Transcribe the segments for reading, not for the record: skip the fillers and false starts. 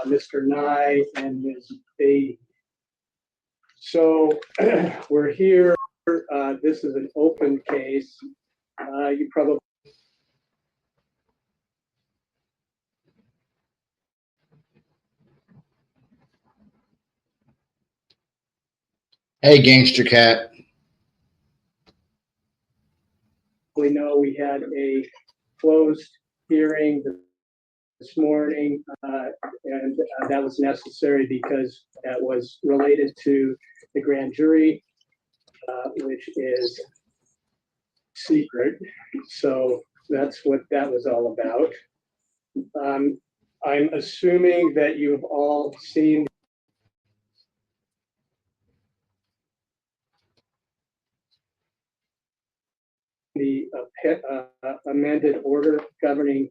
Mr. Nye, and Ms. Beatty. So we're here. This is an open case. You probably Hey, Gangster Cat. know we had a closed hearing this morning, and that was necessary because that was related to the grand jury, which is secret. So that's what that was all about. I'm assuming that you've all seen the amended order governing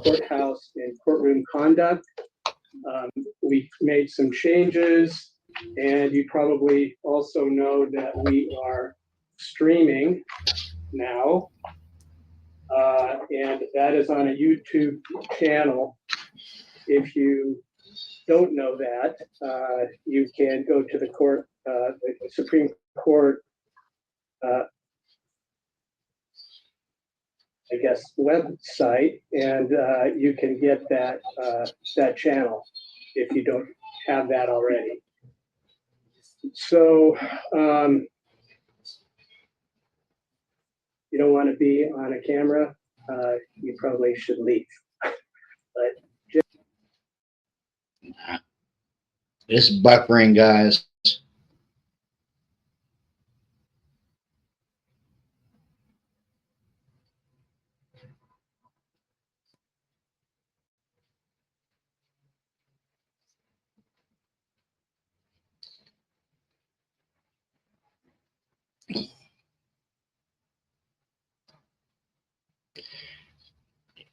courthouse and courtroom conduct. We made some changes, and you probably also know that we are streaming now, and that is on a YouTube channel. If you don't know that, you can go to the Supreme Court, I guess, website, and you can get that channel if you don't have that already. So you don't want to be on a camera, you probably should leave. But It's buffering, guys.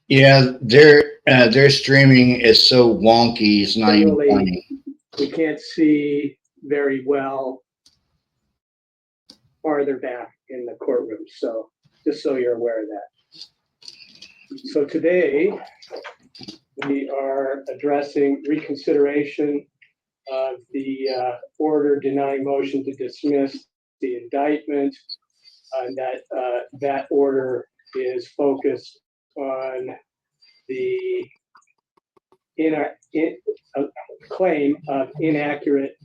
Yeah, their streaming is so wonky. It's not even funny. We can't see very well farther back in the courtroom. So just so you're aware of that. So today we are addressing reconsideration of the order denying motion to dismiss the indictment, and that order is focused on the claim of inaccurate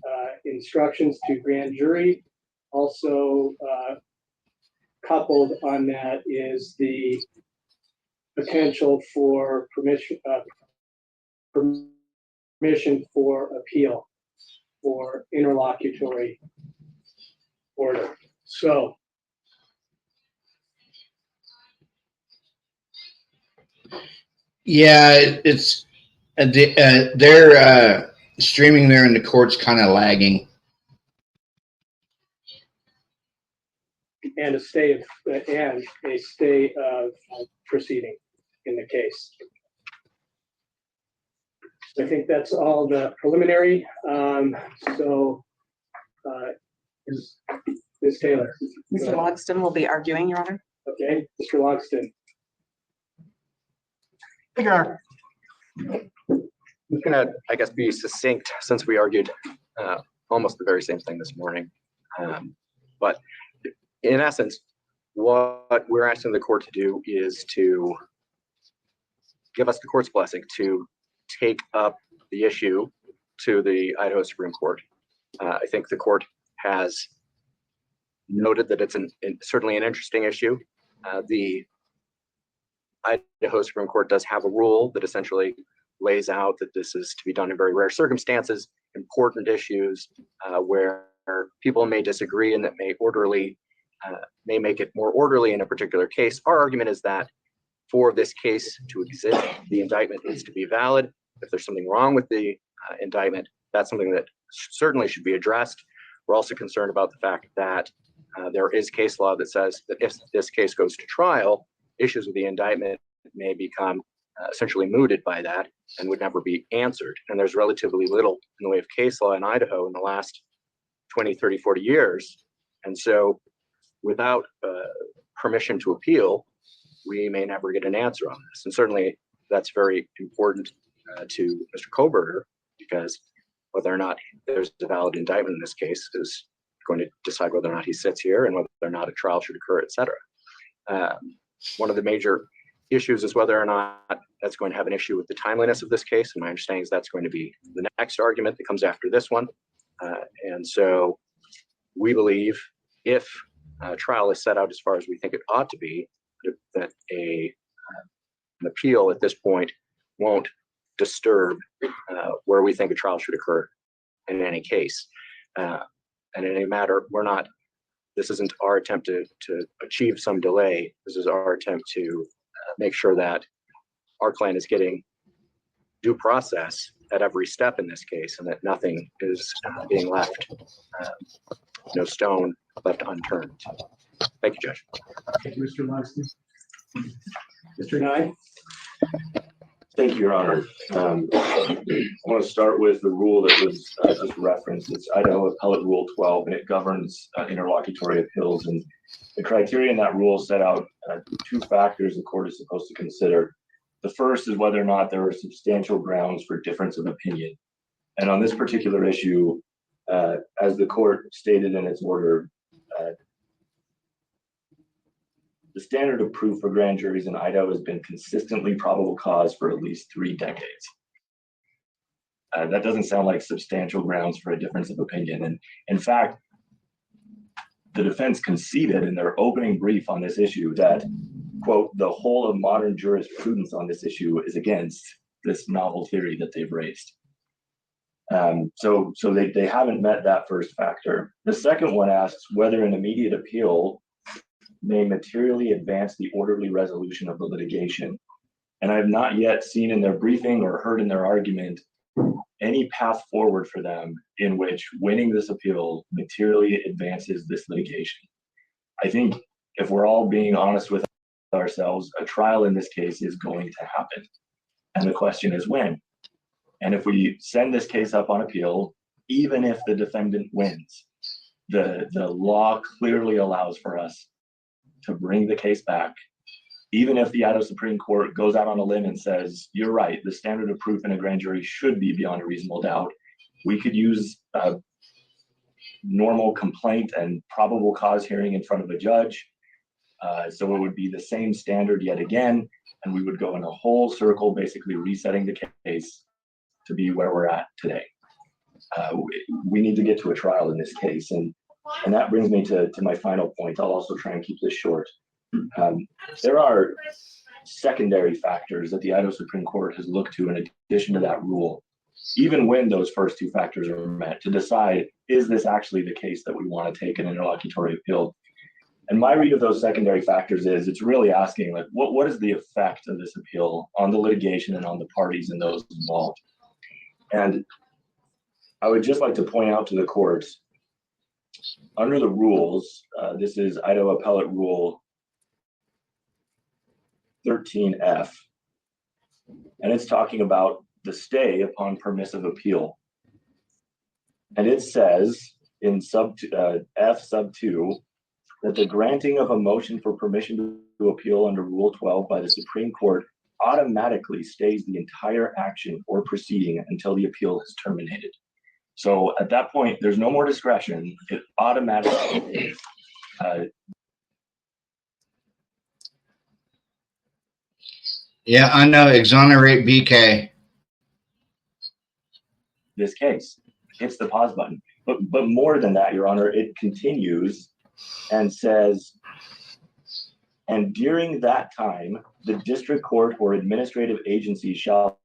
instructions to grand jury. Also coupled on that is the potential for permission for appeal for interlocutory order. So yeah, it's their streaming there in the court's kind of lagging. And a stay of proceeding in the case. I think that's all the preliminary. So, Ms. Taylor. Mr. Logston will be arguing, Your Honor. Okay, Mr. Logston. Your Honor. I'm going to, I guess, be succinct since we argued almost the very same thing this morning. But in essence, what we're asking the court to do is to give us the court's blessing to take up the issue to the Idaho Supreme Court. I think the court has noted that it's certainly an interesting issue. The Idaho Supreme Court does have a rule that essentially lays out that this is to be done in very rare circumstances, important issues where people may disagree and that may make it more orderly in a particular case. Our argument is that for this case to exist, the indictment needs to be valid. If there's something wrong with the indictment, that's something that certainly should be addressed. We're also concerned about the fact that there is case law that says that if this case goes to trial, issues with the indictment may become essentially mooted by that and would never be answered. And there's relatively little in the way of case law in Idaho in the last 20, 30, 40 years. And so without permission to appeal, we may never get an answer on this. And certainly that's very important to Mr. Kohberger, because whether or not there's a valid indictment in this case is going to decide whether or not he sits here and whether or not a trial should occur, et cetera. One of the major issues is whether or not that's going to have an issue with the timeliness of this case. And my understanding is that's going to be the next argument that comes after this one. And so we believe if a trial is set out as far as we think it ought to be, that an appeal at this point won't disturb where we think a trial should occur in any case. And in any matter, this isn't our attempt to achieve some delay. This is our attempt to make sure that our client is getting due process at every step in this case, and that nothing is being left, no stone left unturned. Thank you, Judge. Thank you, Mr. Logston. Mr. Nye? Thank you, Your Honor. I want to start with the rule that was just referenced. It's Idaho Appellate Rule 12, and it governs interlocutory appeals. And the criteria in that rule set out two factors the court is supposed to consider. The first is whether or not there are substantial grounds for difference of opinion. And on this particular issue, as the court stated in its order, the standard of proof for grand juries in Idaho has been consistently probable cause for at least 3 decades. That doesn't sound like substantial grounds for a difference of opinion. And in fact, the defense conceded in their opening brief on this issue that, quote, the whole of modern jurisprudence on this issue is against this novel theory that they've raised. So they haven't met that first factor. The second one asks whether an immediate appeal may materially advance the orderly resolution of the litigation. And I have not yet seen in their briefing or heard in their argument any path forward for them in which winning this appeal materially advances this litigation. I think if we're all being honest with ourselves, a trial in this case is going to happen. And the question is when. And if we send this case up on appeal, even if the defendant wins, the law clearly allows for us to bring the case back, even if the Idaho Supreme Court goes out on a limb and says, you're right, the standard of proof in a grand jury should be beyond a reasonable doubt. We could use a normal complaint and probable cause hearing in front of a judge. So it would be the same standard yet again, and we would go in a whole circle, basically resetting the case to be where we're at today. We need to get to a trial in this case. And that brings me to my final point. I'll also try and keep this short. There are secondary factors that the Idaho Supreme Court has looked to in addition to that rule, even when those first two factors are met, to decide, is this actually the case that we want to take an interlocutory appeal? And my read of those secondary factors is it's really asking, like, what is the effect of this appeal on the litigation and on the parties and those involved? And I would just like to point out to the courts, under the rules, this is Idaho Appellate Rule 13F, and it's talking about the stay upon permissive appeal. And it says in F sub 2 that the granting of a motion for permission to appeal under Rule 12 by the Supreme Court automatically stays the entire action or proceeding until the appeal is terminated. So at that point, there's no more discretion. It automatically Yeah, I know. Exonerate BK. this case hits the pause button. But more than that, Your Honor, it continues and says, and during that time, the district court or administrative agency shall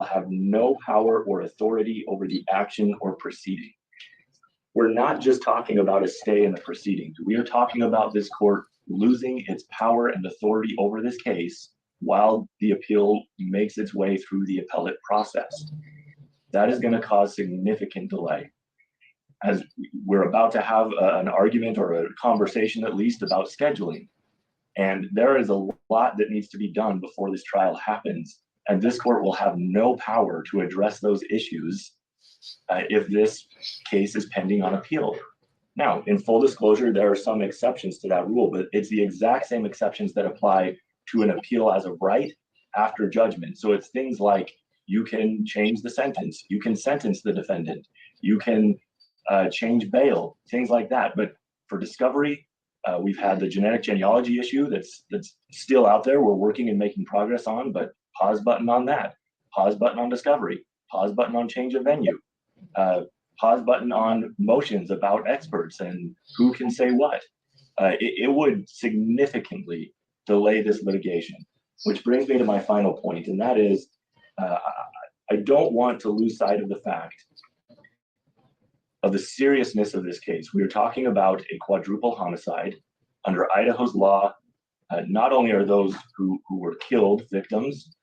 have no power or authority over the action or proceeding. We're not just talking about a stay in the proceedings. We are talking about this court losing its power and authority over this case while the appeal makes its way through the appellate process. That is going to cause significant delay. As we're about to have an argument or a conversation at least about scheduling. And there is a lot that needs to be done before this trial happens. And this court will have no power to address those issues if this case is pending on appeal. Now, in full disclosure, there are some exceptions to that rule, but it's the exact same exceptions that apply to an appeal as of right after judgment. So it's things like you can change the sentence, you can sentence the defendant, you can change bail, things like that. But for discovery, we've had the genetic genealogy issue that's still out there. We're working and making progress on, but pause button on that, pause button on discovery, pause button on change of venue, pause button on motions about experts and who can say what. It would significantly delay this litigation, which brings me to my final point, and that is I don't want to lose sight of the fact of the seriousness of this case. We are talking about a quadruple homicide. Under Idaho's law, not only are those who were killed victims,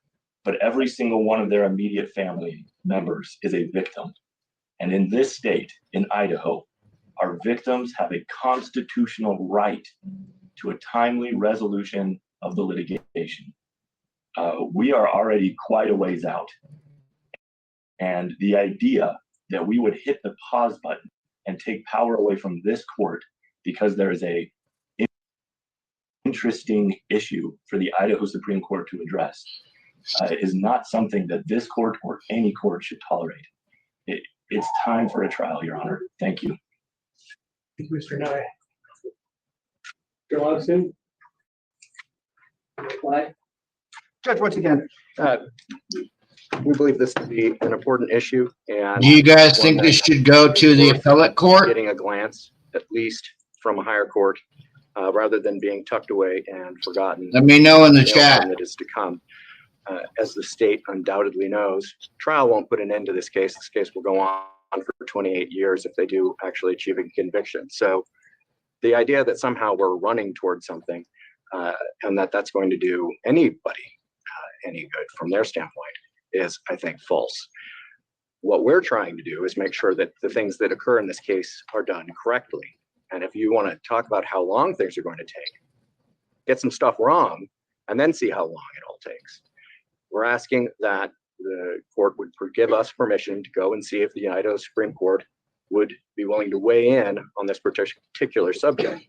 but every single one of their immediate family members is a victim. And in this state, in Idaho, our victims have a constitutional right to a timely resolution of the litigation. We are already quite a ways out. And the idea that we would hit the pause button and take power away from this court because there is a interesting issue for the Idaho Supreme Court to address is not something that this court or any court should tolerate. It's time for a trial, Your Honor. Thank you. Thank you, Mr. Nye. Mr. Logsdon? Why? Judge, once again, we believe this to be an important issue, and Do you guys think this should go to the appellate court? getting a glance, at least from a higher court, rather than being tucked away and forgotten. Let me know in the You know, chat. that is to come. As the state undoubtedly knows, trial won't put an end to this case. This case will go on for 28 years if they do actually achieve a conviction. So the idea that somehow we're running towards something and that's going to do anybody any good from their standpoint is, I think, false. What we're trying to do is make sure that the things that occur in this case are done correctly. And if you want to talk about how long things are going to take, get some stuff wrong and then see how long it all takes. We're asking that the court would give us permission to go and see if the Idaho Supreme Court would be willing to weigh in on this particular subject.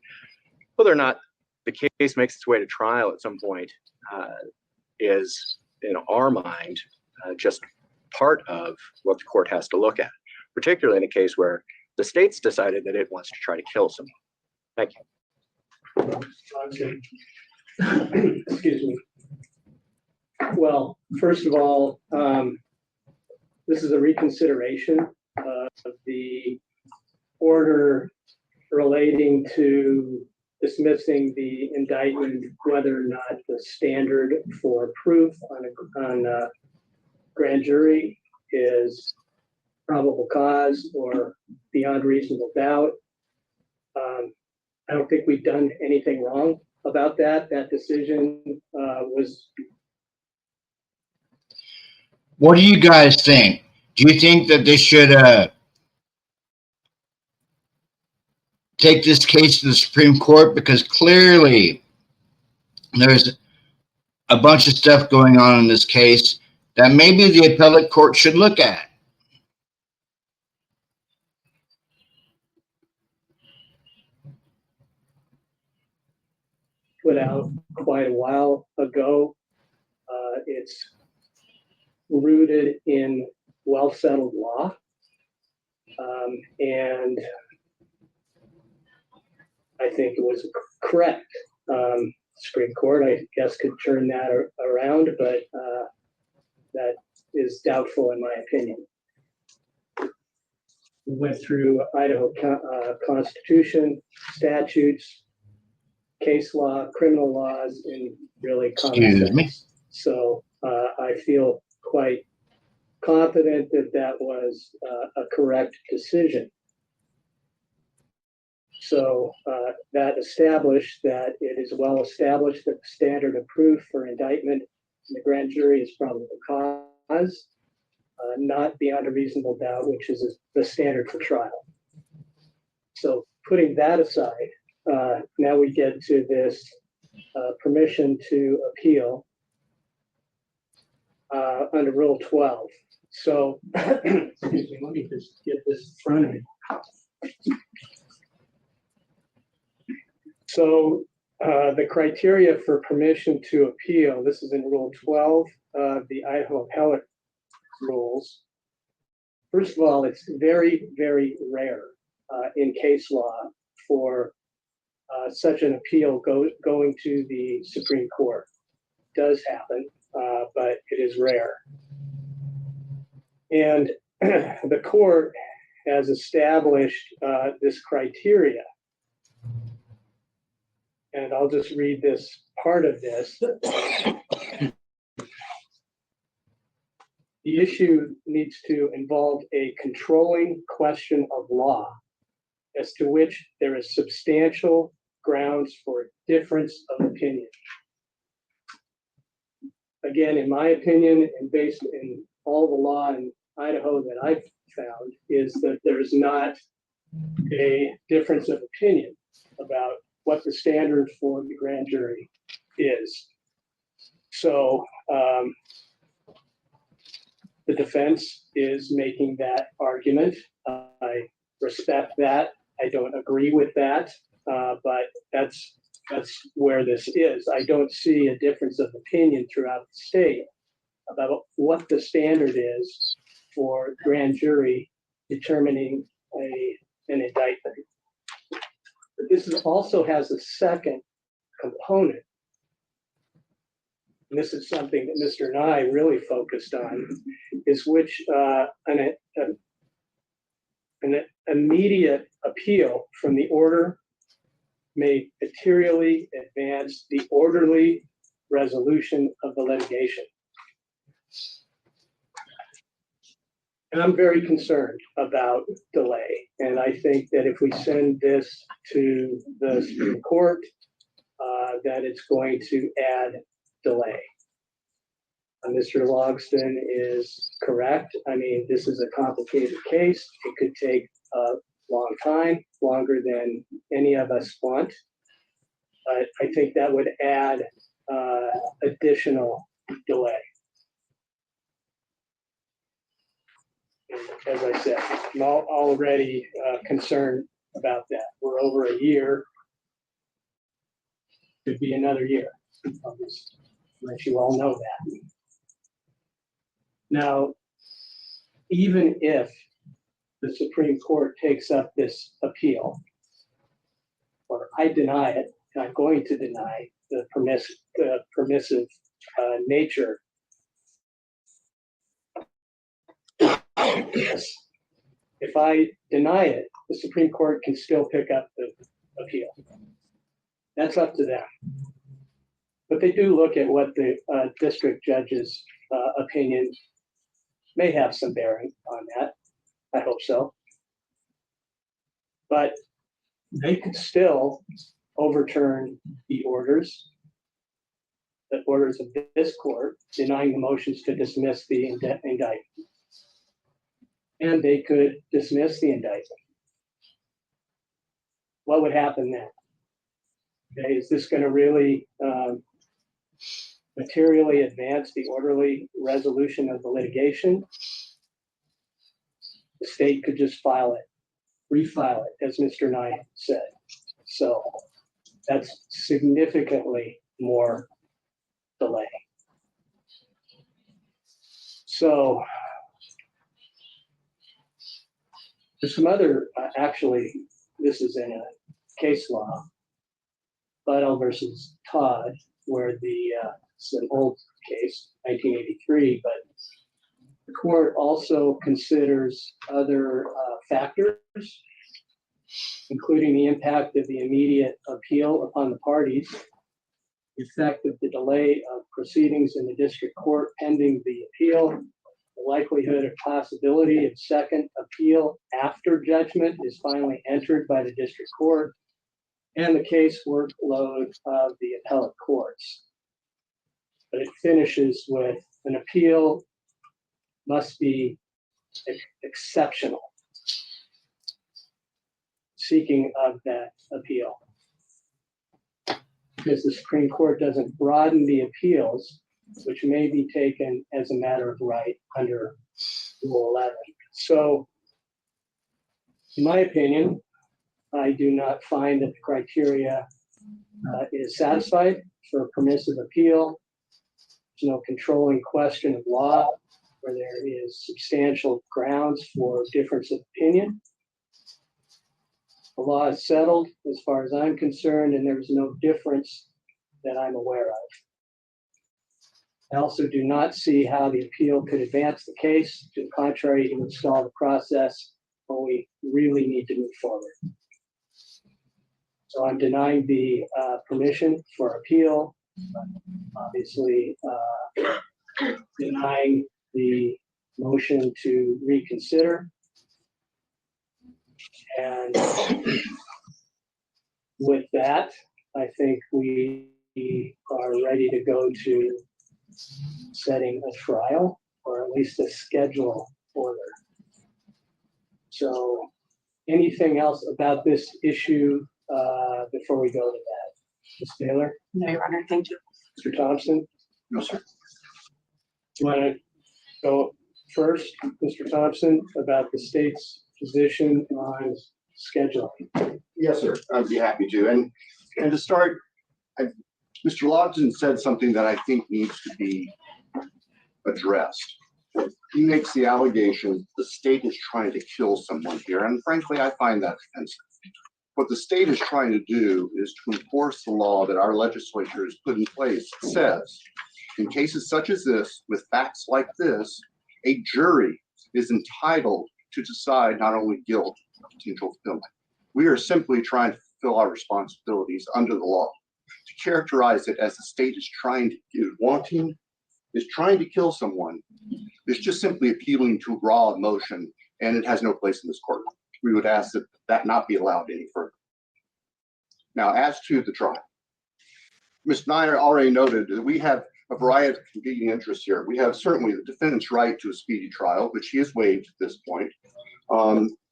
Whether or not the case makes its way to trial at some point is, in our mind, just part of what the court has to look at, particularly in a case where the state's decided that it wants to try to kill someone. Thank you. Excuse me. Well, first of all, this is a reconsideration of the order relating to dismissing the indictment, whether or not the standard for proof on a grand jury is probable cause or beyond reasonable doubt. I don't think we've done anything wrong about that. That decision was. What do you guys think? Do you think that they should take this case to the Supreme Court? Because clearly there's a bunch of stuff going on in this case that maybe the appellate court should look at. Put out quite a while ago. It's rooted in well-settled law. And I think it was correct. Supreme Court, I guess, could turn that around, but that is doubtful in my opinion. We went through Idaho Constitution, statutes, case law, criminal laws, and really common Excuse me. sense. So I feel quite confident that that was a correct decision. So that established that it is well established that the standard of proof for indictment in the grand jury is probable cause, not beyond a reasonable doubt, which is the standard for trial. So putting that aside, now we get to this permission to appeal under Rule 12. So, excuse me, let me just get this in front of me. So The criteria for permission to appeal, this is in Rule 12 of the Idaho Appellate Rules. First of all, it's very, very rare in case law for such an appeal going to the Supreme Court. It does happen, but it is rare. And the court has established this criteria. And I'll just read this part of this. The issue needs to involve a controlling question of law as to which there is substantial grounds for difference of opinion. Again, in my opinion, and based in all the law in Idaho that I've found, is that there's not a difference of opinion about what the standard for the grand jury is. So the defense is making that argument. I respect that. I don't agree with that, but that's where this is. I don't see a difference of opinion throughout the state about what the standard is for grand jury determining an indictment. But this also has a second component. And this is something that Mr. Nye really focused on, is which an immediate appeal from the order may materially advance the orderly resolution of the litigation. And I'm very concerned about delay. And I think that if we send this to the Supreme Court, that it's going to add delay. Mr. Logston is correct. I mean, this is a complicated case. It could take a long time, longer than any of us want. But I think that would add additional delay. As I said, I'm already concerned about that. We're over a year. Could be another year. I'll just let you all know that. Now, even if the Supreme Court takes up this appeal, or I deny it, and I'm going to deny the permissive nature. Yes. If I deny it, the Supreme Court can still pick up the appeal. That's up to them. But they do look at what the district judge's opinion may have some bearing on that. I hope so. But they could still overturn the orders of this court denying the motions to dismiss the indictment. And they could dismiss the indictment. What would happen then? Okay, is this going to really materially advance the orderly resolution of the litigation? The state could just file it, refile it, as Mr. Nye said. So that's significantly more delay. So there's some other, actually, this is in a case law, Idaho versus Todd, where it's an old case, 1983, but the court also considers other factors, including the impact of the immediate appeal upon the parties, the effect of the delay of proceedings in the district court pending the appeal, the likelihood or possibility of second appeal after judgment is finally entered by the district court, and the case workload of the appellate courts. But it finishes with an appeal must be exceptional, seeking of that appeal. Because the Supreme Court doesn't broaden the appeals, which may be taken as a matter of right under Rule 11. So, in my opinion, I do not find that the criteria is satisfied for a permissive appeal. There's no controlling question of law where there is substantial grounds for difference of opinion. The law is settled as far as I'm concerned, and there's no difference that I'm aware of. I also do not see how the appeal could advance the case. To the contrary, it would stall the process when we really need to move forward. So I'm denying the permission for appeal, obviously denying the motion to reconsider. And with that, I think we are ready to go to setting a trial, or at least a schedule order. So anything else about this issue before we go to that? Ms. Taylor? No, Your Honor, thank you. Mr. Thompson? No, sir. You want to go first, Mr. Thompson, about the state's position on scheduling? Yes, sir. I'd be happy to. And to start, Mr. Lodson said something that I think needs to be addressed. He makes the allegation the state is trying to kill someone here, and frankly, I find that offensive. What the state is trying to do is to enforce the law that our legislature has put in place. It says, in cases such as this, with facts like this, a jury is entitled to decide not only guilt, but potential fulfillment. We are simply trying to fulfill our responsibilities under the law. To characterize it as the state is trying to kill someone is just simply appealing to raw emotion, and it has no place in this court. We would ask that that not be allowed any further. Now, as to the trial, Ms. Nyer already noted that we have a variety of competing interests here. We have certainly the defendant's right to a speedy trial, which he has waived at this point.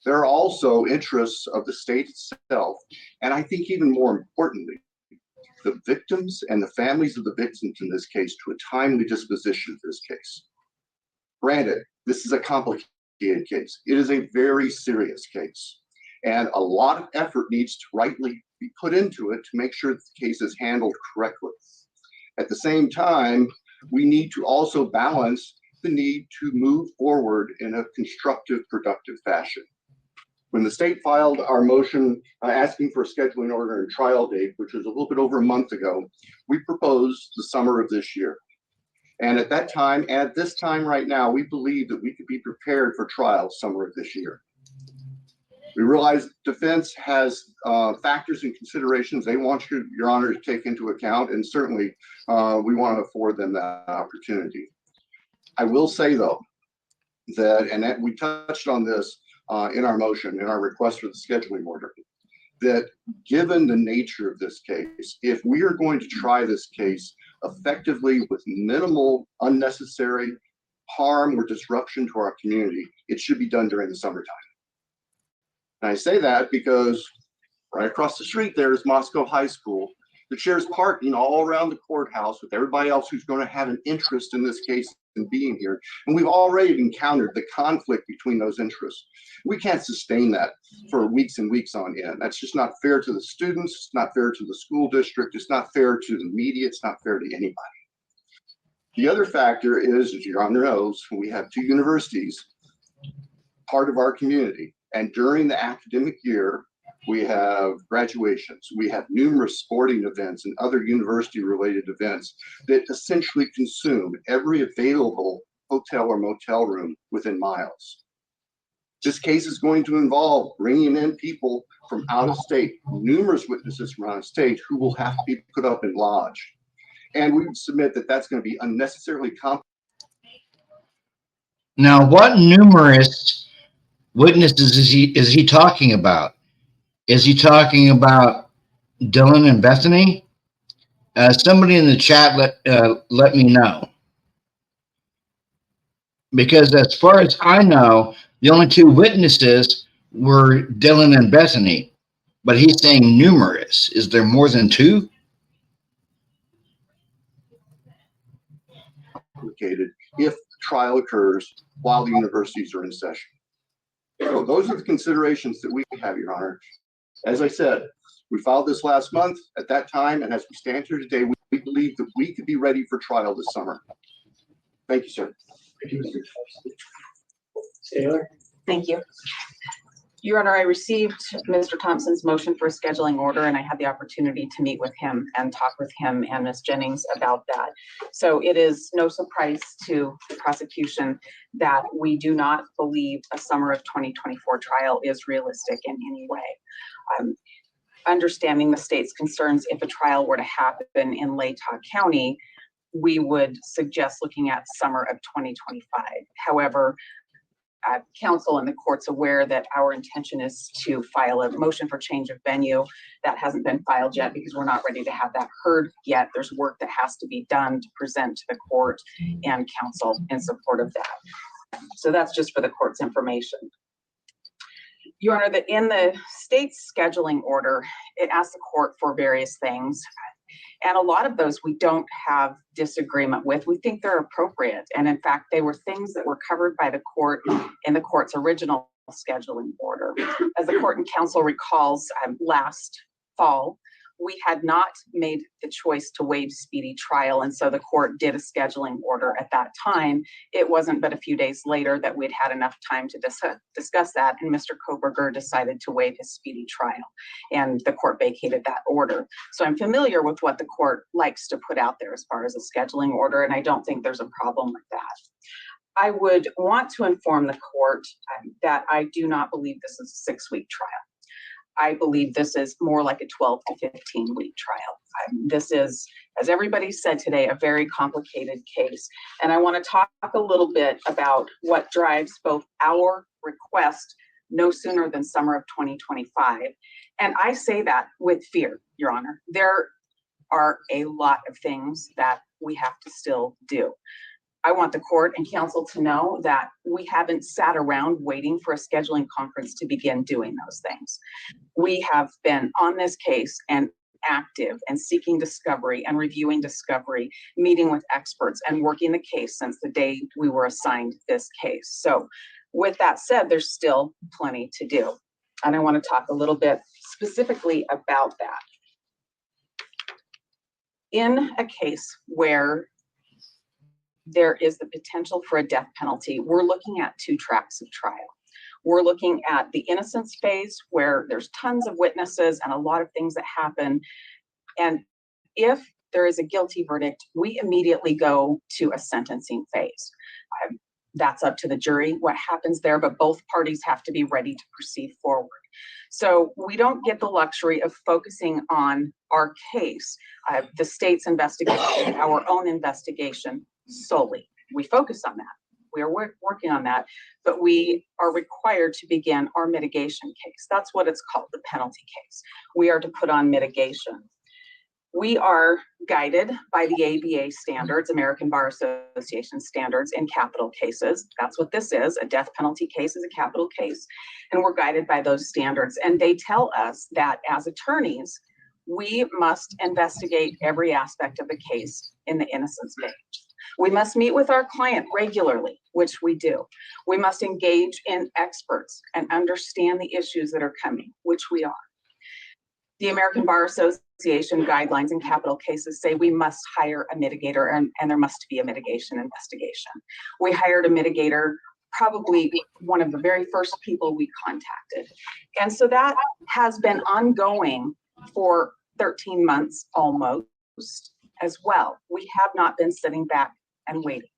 There are also interests of the state itself, and I think even more importantly, the victims and the families of the victims in this case to a timely disposition of this case. Granted, this is a complicated case. It is a very serious case, and a lot of effort needs to rightly be put into it to make sure that the case is handled correctly. At the same time, we need to also balance the need to move forward in a constructive, productive fashion. When the state filed our motion asking for a scheduling order and trial date, which was a little bit over a month ago, we proposed the summer of this year. And at that time, at this time right now, we believe that we could be prepared for trial summer of this year. We realize defense has factors and considerations they want Your Honor, to take into account, and certainly we want to afford them that opportunity. I will say, though, that we touched on this in our motion, in our request for the scheduling order, that given the nature of this case, if we are going to try this case effectively with minimal unnecessary harm or disruption to our community, it should be done during the summertime. And I say that because right across the street there is Moscow High School that shares parking all around the courthouse with everybody else who's going to have an interest in this case and being here. And we've already encountered the conflict between those interests. We can't sustain that for weeks and weeks on end. That's just not fair to the students. It's not fair to the school district. It's not fair to the media. It's not fair to anybody. The other factor is, as Your Honor knows, we have two universities, part of our community. And during the academic year, we have graduations, we have numerous sporting events and other university-related events that essentially consume every available hotel or motel room within miles. This case is going to involve bringing in people from out of state, numerous witnesses from out of state who will have to be put up in lodge. And we would submit that that's going to be unnecessarily complicated. Now, what numerous witnesses is he talking about? Is he talking about Dylan and Bethany? Somebody in the chat let me know. Because as far as I know, the only two witnesses were Dylan and Bethany. But he's saying numerous. Is there more than two? If the trial occurs while the universities are in session. So those are the considerations that we have, Your Honor. As I said, We filed this last month at that time, and as we stand here today, we believe that we could be ready for trial this summer. Thank you, sir. Thank you, Mr. Taylor. Thank you. Your Honor, I received Mr. Thompson's motion for a scheduling order, and I had the opportunity to meet with him and talk with him and Ms. Jennings about that. So it is no surprise to the prosecution that we do not believe a summer of 2024 trial is realistic in any way. Understanding the state's concerns, if a trial were to happen in Latah County, we would suggest looking at summer of 2025. However, counsel and the court's aware that our intention is to file a motion for change of venue. That hasn't been filed yet because we're not ready to have that heard yet. There's work that has to be done to present to the court and counsel in support of that. So that's just for the court's information. Your Honor, that in the state's scheduling order, it asks the court for various things. And a lot of those we don't have disagreement with. We think they're appropriate. And in fact, they were things that were covered by the court in the court's original scheduling order. As the court and counsel recalls, last fall, we had not made the choice to waive speedy trial. And so the court did a scheduling order at that time. It wasn't but a few days later that we'd had enough time to discuss that. And Mr. Kohberger decided to waive his speedy trial. And the court vacated that order. So I'm familiar with what the court likes to put out there as far as a scheduling order. And I don't think there's a problem with that. I would want to inform the court that I do not believe this is a 6-week trial. I believe this is more like a 12 to 15-week trial. This is, as everybody said today, a very complicated case. And I want to talk a little bit about what drives both our request no sooner than summer of 2025. And I say that with fear, Your Honor. There are a lot of things that we have to still do. I want the court and counsel to know that we haven't sat around waiting for a scheduling conference to begin doing those things. We have been on this case and active and seeking discovery and reviewing discovery, meeting with experts and working the case since the day we were assigned this case. So with that said, there's still plenty to do. And I want to talk a little bit specifically about that. In a case where there is the potential for a death penalty, we're looking at 2 tracks of trial. We're looking at the innocence phase where there's tons of witnesses and a lot of things that happen. And if there is a guilty verdict, we immediately go to a sentencing phase. That's up to the jury, what happens there, but both parties have to be ready to proceed forward. So we don't get the luxury of focusing on our case, the state's investigation, our own investigation solely. We focus on that. We are working on that, but we are required to begin our mitigation case. That's what it's called, the penalty case. We are to put on mitigation. We are guided by the ABA standards, American Bar Association standards in capital cases. That's what this is. A death penalty case is a capital case. And we're guided by those standards. And they tell us that as attorneys, we must investigate every aspect of the case in the innocence phase. We must meet with our client regularly, which we do. We must engage in experts and understand the issues that are coming, which we are. The American Bar Association guidelines in capital cases say we must hire a mitigator and there must be a mitigation investigation. We hired a mitigator, probably one of the very first people we contacted. And so that has been ongoing for 13 months almost as well. We have not been sitting back and waiting.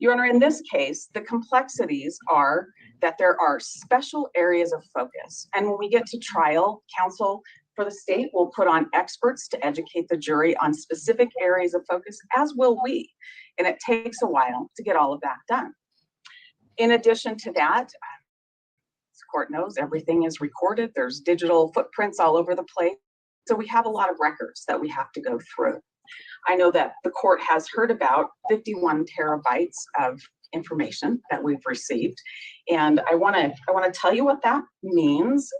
Your Honor, in this case, the complexities are that there are special areas of focus. And when we get to trial, counsel for the state will put on experts to educate the jury on specific areas of focus, as will we. And it takes a while to get all of that done. In addition to that, as the court knows, everything is recorded. There's digital footprints all over the place. So we have a lot of records that we have to go through. I know that the court has heard about 51 terabytes of information that we've received. And I want to tell you what that means.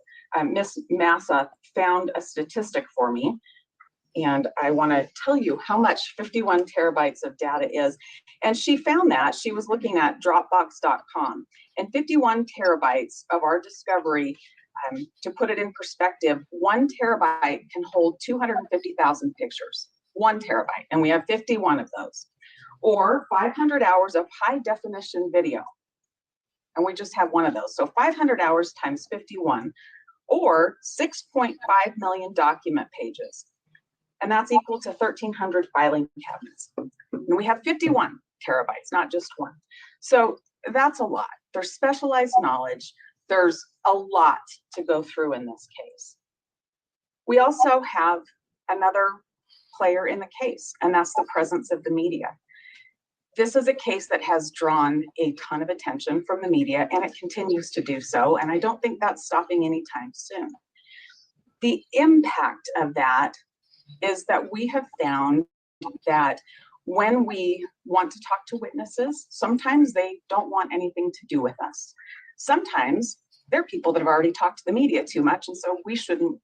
Ms. Massa found a statistic for me, and I want to tell you how much 51 terabytes of data is. And she found that. She was looking at Dropbox.com, and 51 terabytes of our discovery To put it in perspective, 1 terabyte can hold 250,000 pictures, 1 terabyte, and we have 51 of those. Or 500 hours of high definition video, and we just have 1 of those. So 500 hours times 51, or 6.5 million document pages. And that's equal to 1,300 filing cabinets. And we have 51 terabytes, not just 1. So that's a lot. There's specialized knowledge. There's a lot to go through in this case. We also have another player in the case, and that's the presence of the media. This is a case that has drawn a ton of attention from the media, and it continues to do so, and I don't think that's stopping anytime soon. The impact of that is that we have found that when we want to talk to witnesses, sometimes they don't want anything to do with us. Sometimes they're people that have already talked to the media too much, and so we shouldn't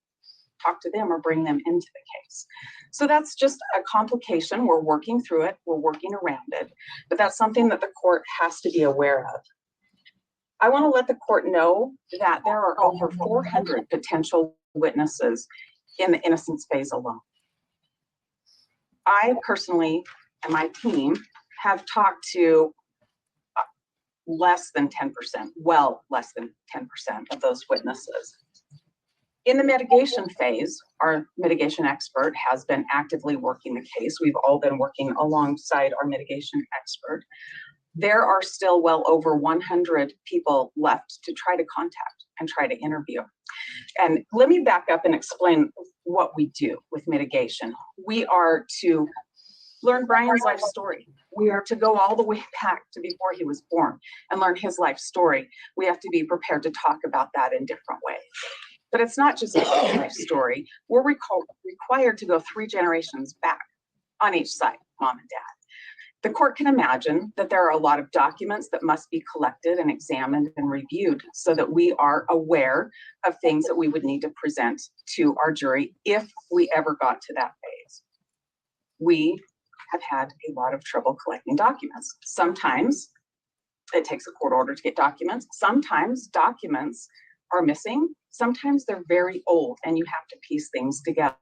talk to them or bring them into the case. So that's just a complication. We're working through it. We're working around it, but that's something that the court has to be aware of. I want to let the court know that there are over 400 potential witnesses in the innocence phase alone. I personally and my team have talked to less than 10%, well, less than 10% of those witnesses. In the mitigation phase, our mitigation expert has been actively working the case. We've all been working alongside our mitigation expert. There are still well over 100 people left to try to contact and try to interview. And let me back up and explain what we do with mitigation. We are to learn Bryan's life story. We are to go all the way back to before he was born and learn his life story. We have to be prepared to talk about that in different ways. But it's not just his life story. We're required to go 3 generations back on each side, mom and dad. The court can imagine that there are a lot of documents that must be collected and examined and reviewed so that we are aware of things that we would need to present to our jury if we ever got to that phase. We have had a lot of trouble collecting documents. Sometimes it takes a court order to get documents. Sometimes documents are missing. Sometimes they're very old and you have to piece things together.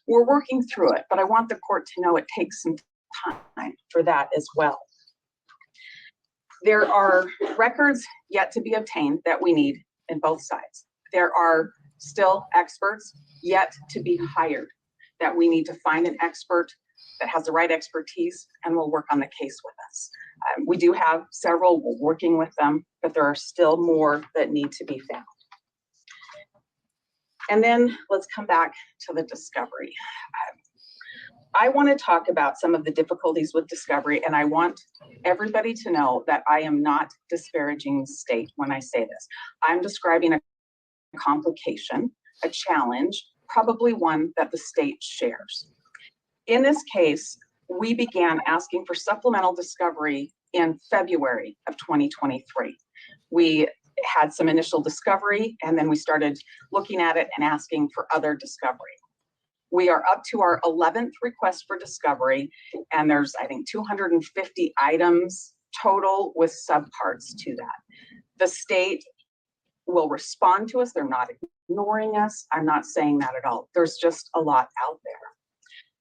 We're working through it, but I want the court to know it takes some time for that as well. There are records yet to be obtained that we need in both sides. There are still experts yet to be hired that we need to find an expert that has the right expertise and will work on the case with us. We do have several, we're working with them, but there are still more that need to be found. And then let's come back to the discovery. I want to talk about some of the difficulties with discovery, and I want everybody to know that I am not disparaging the state when I say this. I'm describing a complication, a challenge, probably one that the state shares. In this case, we began asking for supplemental discovery in February of 2023. We had some initial discovery, and then we started looking at it and asking for other discovery. We are up to our 11th request for discovery, and there's, I think, 250 items total with subparts to that. The state will respond to us. They're not ignoring us. I'm not saying that at all. There's just a lot out there.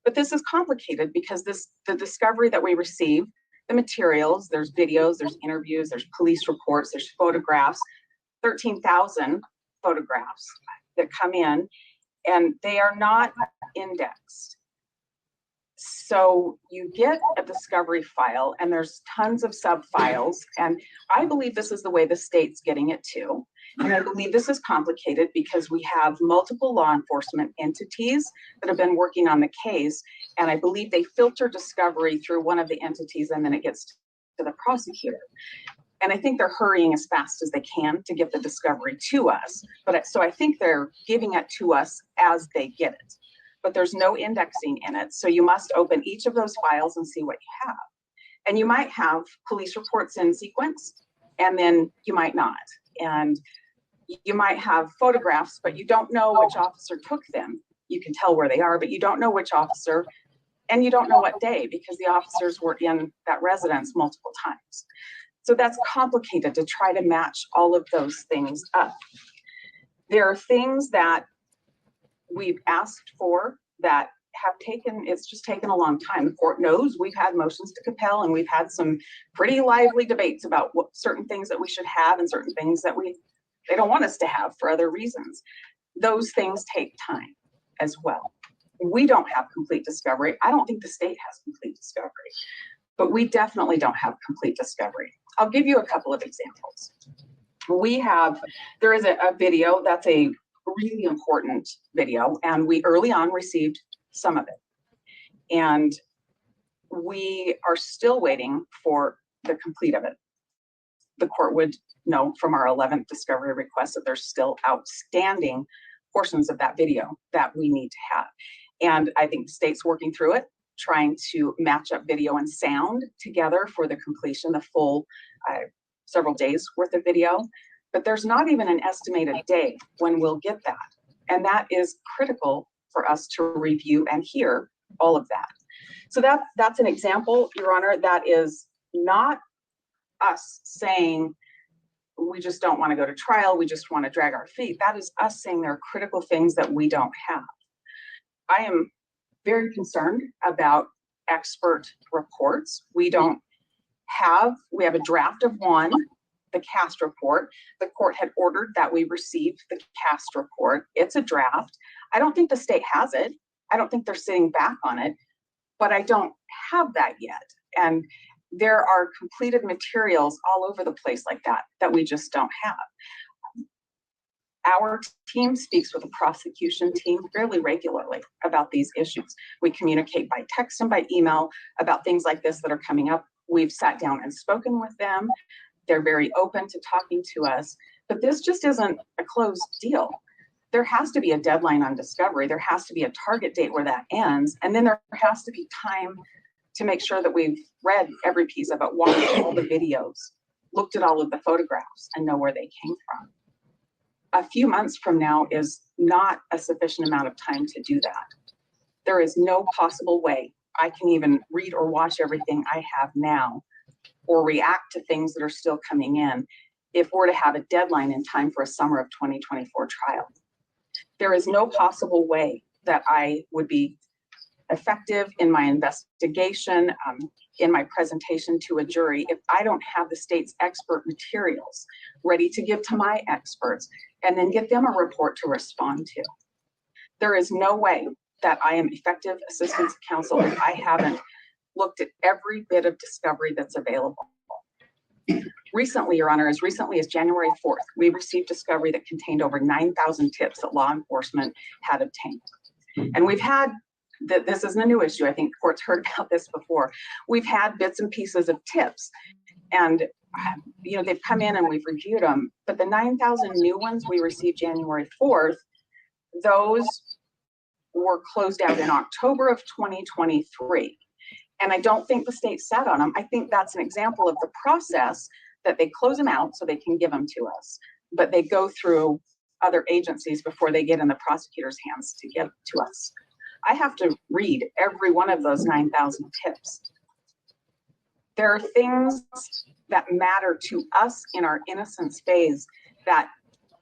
But this is complicated because the discovery that we receive, the materials, there's videos, there's interviews, there's police reports, there's photographs, 13,000 photographs that come in, and they are not indexed. So you get a discovery file and there's tons of sub-files, and I believe this is the way the state's getting it too. And I believe this is complicated because we have multiple law enforcement entities that have been working on the case, and I believe they filter discovery through one of the entities and then it gets to the prosecutor. And I think they're hurrying as fast as they can to get the discovery to us. So I think they're giving it to us as they get it. But there's no indexing in it. So you must open each of those files and see what you have. And you might have police reports in sequence, and then you might not. And you might have photographs, but you don't know which officer took them. You can tell where they are, but you don't know which officer, and you don't know what day because the officers were in that residence multiple times. So that's complicated to try to match all of those things up. There are things that we've asked for that have taken, it's just taken a long time. The court knows we've had motions to compel, and we've had some pretty lively debates about what certain things that we should have and certain things that they don't want us to have for other reasons. Those things take time as well. We don't have complete discovery. I don't think the state has complete discovery, but we definitely don't have complete discovery. I'll give you a couple of examples. There is a video that's a really important video, and we early on received some of it. And we are still waiting for the complete of it. The court would know from our 11th discovery request that there's still outstanding portions of that video that we need to have. And I think the state's working through it, trying to match up video and sound together for the completion, the full several days worth of video. But there's not even an estimated day when we'll get that. And that is critical for us to review and hear all of that. So that's an example, Your Honor, that is not us saying we just don't want to go to trial, we just want to drag our feet. That is us saying there are critical things that we don't have. I am very concerned about expert reports. We have a draft of one, the CAST report. The court had ordered that we receive the CAST report. It's a draft. I don't think the state has it. I don't think they're sitting back on it, but I don't have that yet. And there are completed materials all over the place like that we just don't have. Our team speaks with the prosecution team fairly regularly about these issues. We communicate by text and by email about things like this that are coming up. We've sat down and spoken with them. They're very open to talking to us, but this just isn't a closed deal. There has to be a deadline on discovery. There has to be a target date where that ends. And then there has to be time to make sure that we've read every piece of it, watched all the videos, looked at all of the photographs, and know where they came from. A few months from now is not a sufficient amount of time to do that. There is no possible way I can even read or watch everything I have now or react to things that are still coming in if we're to have a deadline in time for a summer of 2024 trial. There is no possible way that I would be effective in my investigation, in my presentation to a jury, if I don't have the state's expert materials ready to give to my experts and then give them a report to respond to. There is no way that I am effective assistance counsel if I haven't looked at every bit of discovery that's available. Recently, Your Honor, as recently as January 4th, we received discovery that contained over 9,000 tips that law enforcement had obtained. And we've had, this isn't a new issue, I think the court's heard about this before. We've had bits and pieces of tips, and they've come in and we've reviewed them, but the 9,000 new ones we received January 4th, those were closed out in October of 2023. And I don't think the state sat on them. I think that's an example of the process that they close them out so they can give them to us, but they go through other agencies before they get in the prosecutor's hands to get to us. I have to read every one of those 9,000 tips. There are things that matter to us in our innocence phase that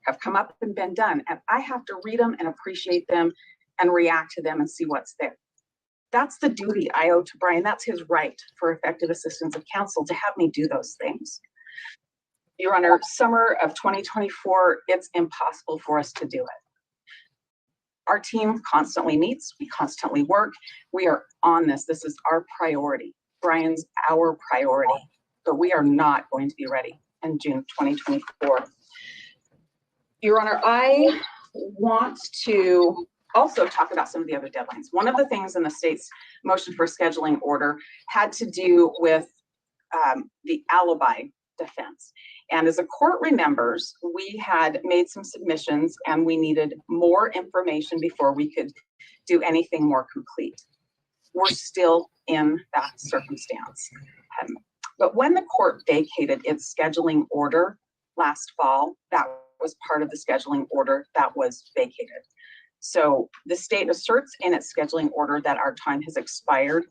have come up and been done, and I have to read them and appreciate them and react to them and see what's there. That's the duty I owe to Bryan. That's his right for effective assistance of counsel, to have me do those things. Your Honor, summer of 2024, it's impossible for us to do it. Our team constantly meets, we constantly work. We are on this. This is our priority. Bryan's our priority, but we are not going to be ready in June 2024. Your Honor, I want to also talk about some of the other deadlines. One of the things in the state's motion for scheduling order had to do with the alibi defense. And as the court remembers, we had made some submissions and we needed more information before we could do anything more complete. We're still in that circumstance. But when the court vacated its scheduling order last fall, that was part of the scheduling order that was vacated. So the state asserts in its scheduling order that our time has expired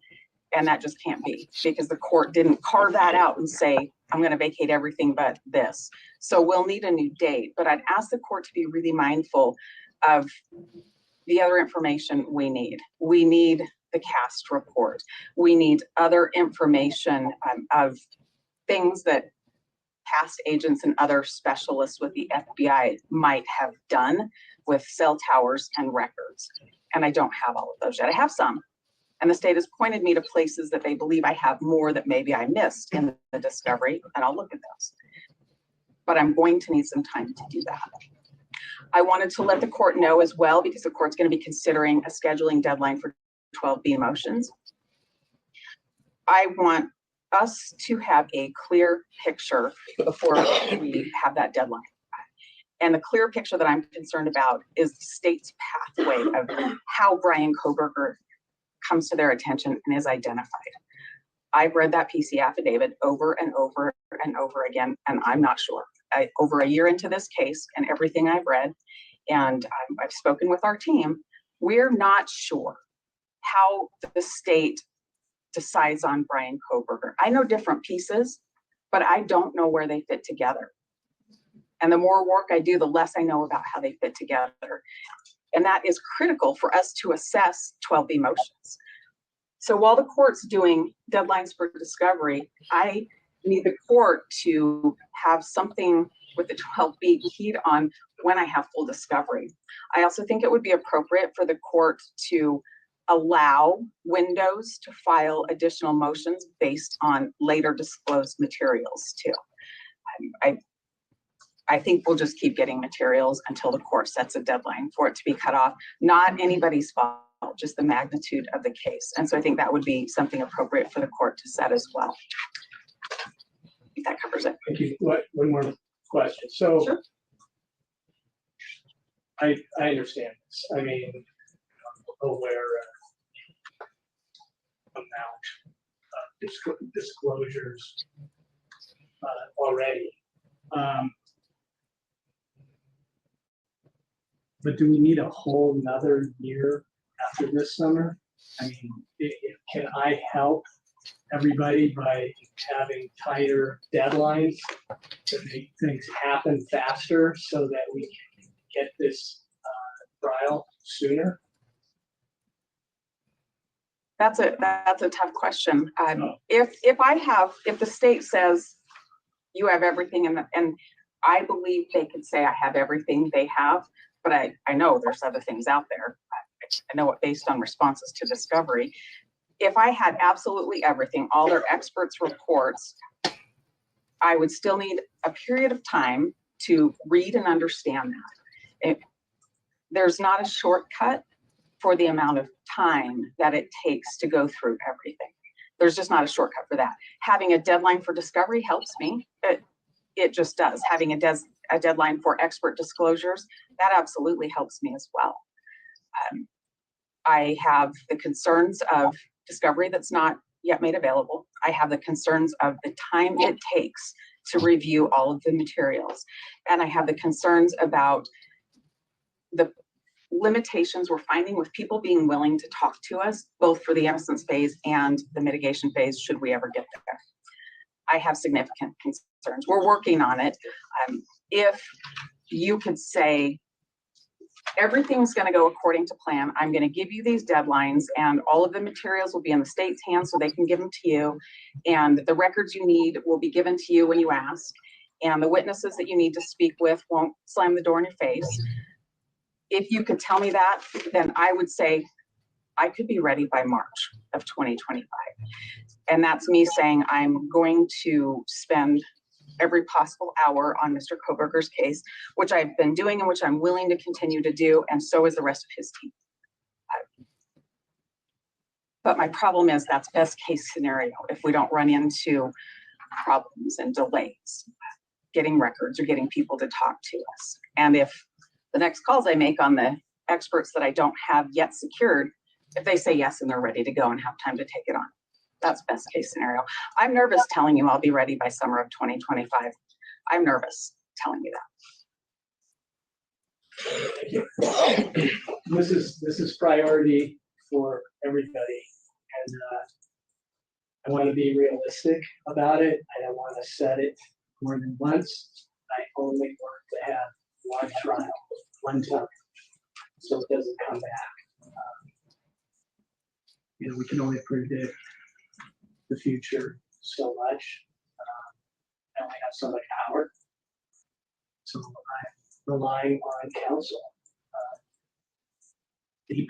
And that just can't be, because the court didn't carve that out and say, I'm going to vacate everything but this. So we'll need a new date, but I'd ask the court to be really mindful of the other information we need. We need the cast report. We need other information of things that past agents and other specialists with the FBI might have done with cell towers and records. And I don't have all of those yet. I have some. And the state has pointed me to places that they believe I have more that maybe I missed in the discovery, and I'll look at those. But I'm going to need some time to do that. I wanted to let the court know as well, because the court's going to be considering a scheduling deadline for 12B motions. I want us to have a clear picture before we have that deadline. And the clear picture that I'm concerned about is the state's pathway of how Bryan Kohberger comes to their attention and is identified. I've read that PC affidavit over and over and over again, and I'm not sure. Over a year into this case and everything I've read, and I've spoken with our team, we're not sure how the state decides on Bryan Kohberger. I know different pieces, but I don't know where they fit together. And the more work I do, the less I know about how they fit together. And that is critical for us to assess 12B motions. So while the court's doing deadlines for discovery, I need the court to have something with the 12B keyed on when I have full discovery. I also think it would be appropriate for the court to allow windows to file additional motions based on later disclosed materials too. I think we'll just keep getting materials until the court sets a deadline for it to be cut off. Not anybody's fault, just the magnitude of the case. And so I think that would be something appropriate for the court to set as well. I think that covers it. Thank you. One more question. So Sure. I understand this. I mean, I'm aware amount of disclosures already. But do we need a whole nother year after this summer? I mean, can I help everybody by having tighter deadlines to make things happen faster so that we can get this trial sooner? That's a tough question. If the state says you have everything, and I believe they could say I have everything they have, but I know there's other things out there. I know it based on responses to discovery. If I had absolutely everything, all their experts' reports, I would still need a period of time to read and understand that. There's not a shortcut for the amount of time that it takes to go through everything. There's just not a shortcut for that. Having a deadline for discovery helps me. It just does. Having a deadline for expert disclosures, that absolutely helps me as well. I have the concerns of discovery that's not yet made available. I have the concerns of the time it takes to review all of the materials. And I have the concerns about the limitations we're finding with people being willing to talk to us, both for the innocence phase and the mitigation phase, should we ever get there. I have significant concerns. We're working on it. If you could say, everything's going to go according to plan, I'm going to give you these deadlines, and all of the materials will be in the state's hands so they can give them to you, and the records you need will be given to you when you ask, and the witnesses that you need to speak with won't slam the door in your face. If you could tell me that, then I would say I could be ready by March of 2025. And that's me saying I'm going to spend every possible hour on Mr. Kohberger's case, which I've been doing and which I'm willing to continue to do, and so is the rest of his team. But my problem is that's best case scenario if we don't run into problems and delays getting records or getting people to talk to us. And if the next calls I make on the experts that I don't have yet secured, if they say yes and they're ready to go and have time to take it on, that's best case scenario. I'm nervous telling you I'll be ready by summer of 2025. I'm nervous telling you that. Thank you. This is priority for everybody, and I want to be realistic about it. I don't want to set it more than once. I only want to have one trial, one time, so it doesn't come back. We can only predict the future so much. I only have so much power. So I'm relying on counsel deeply.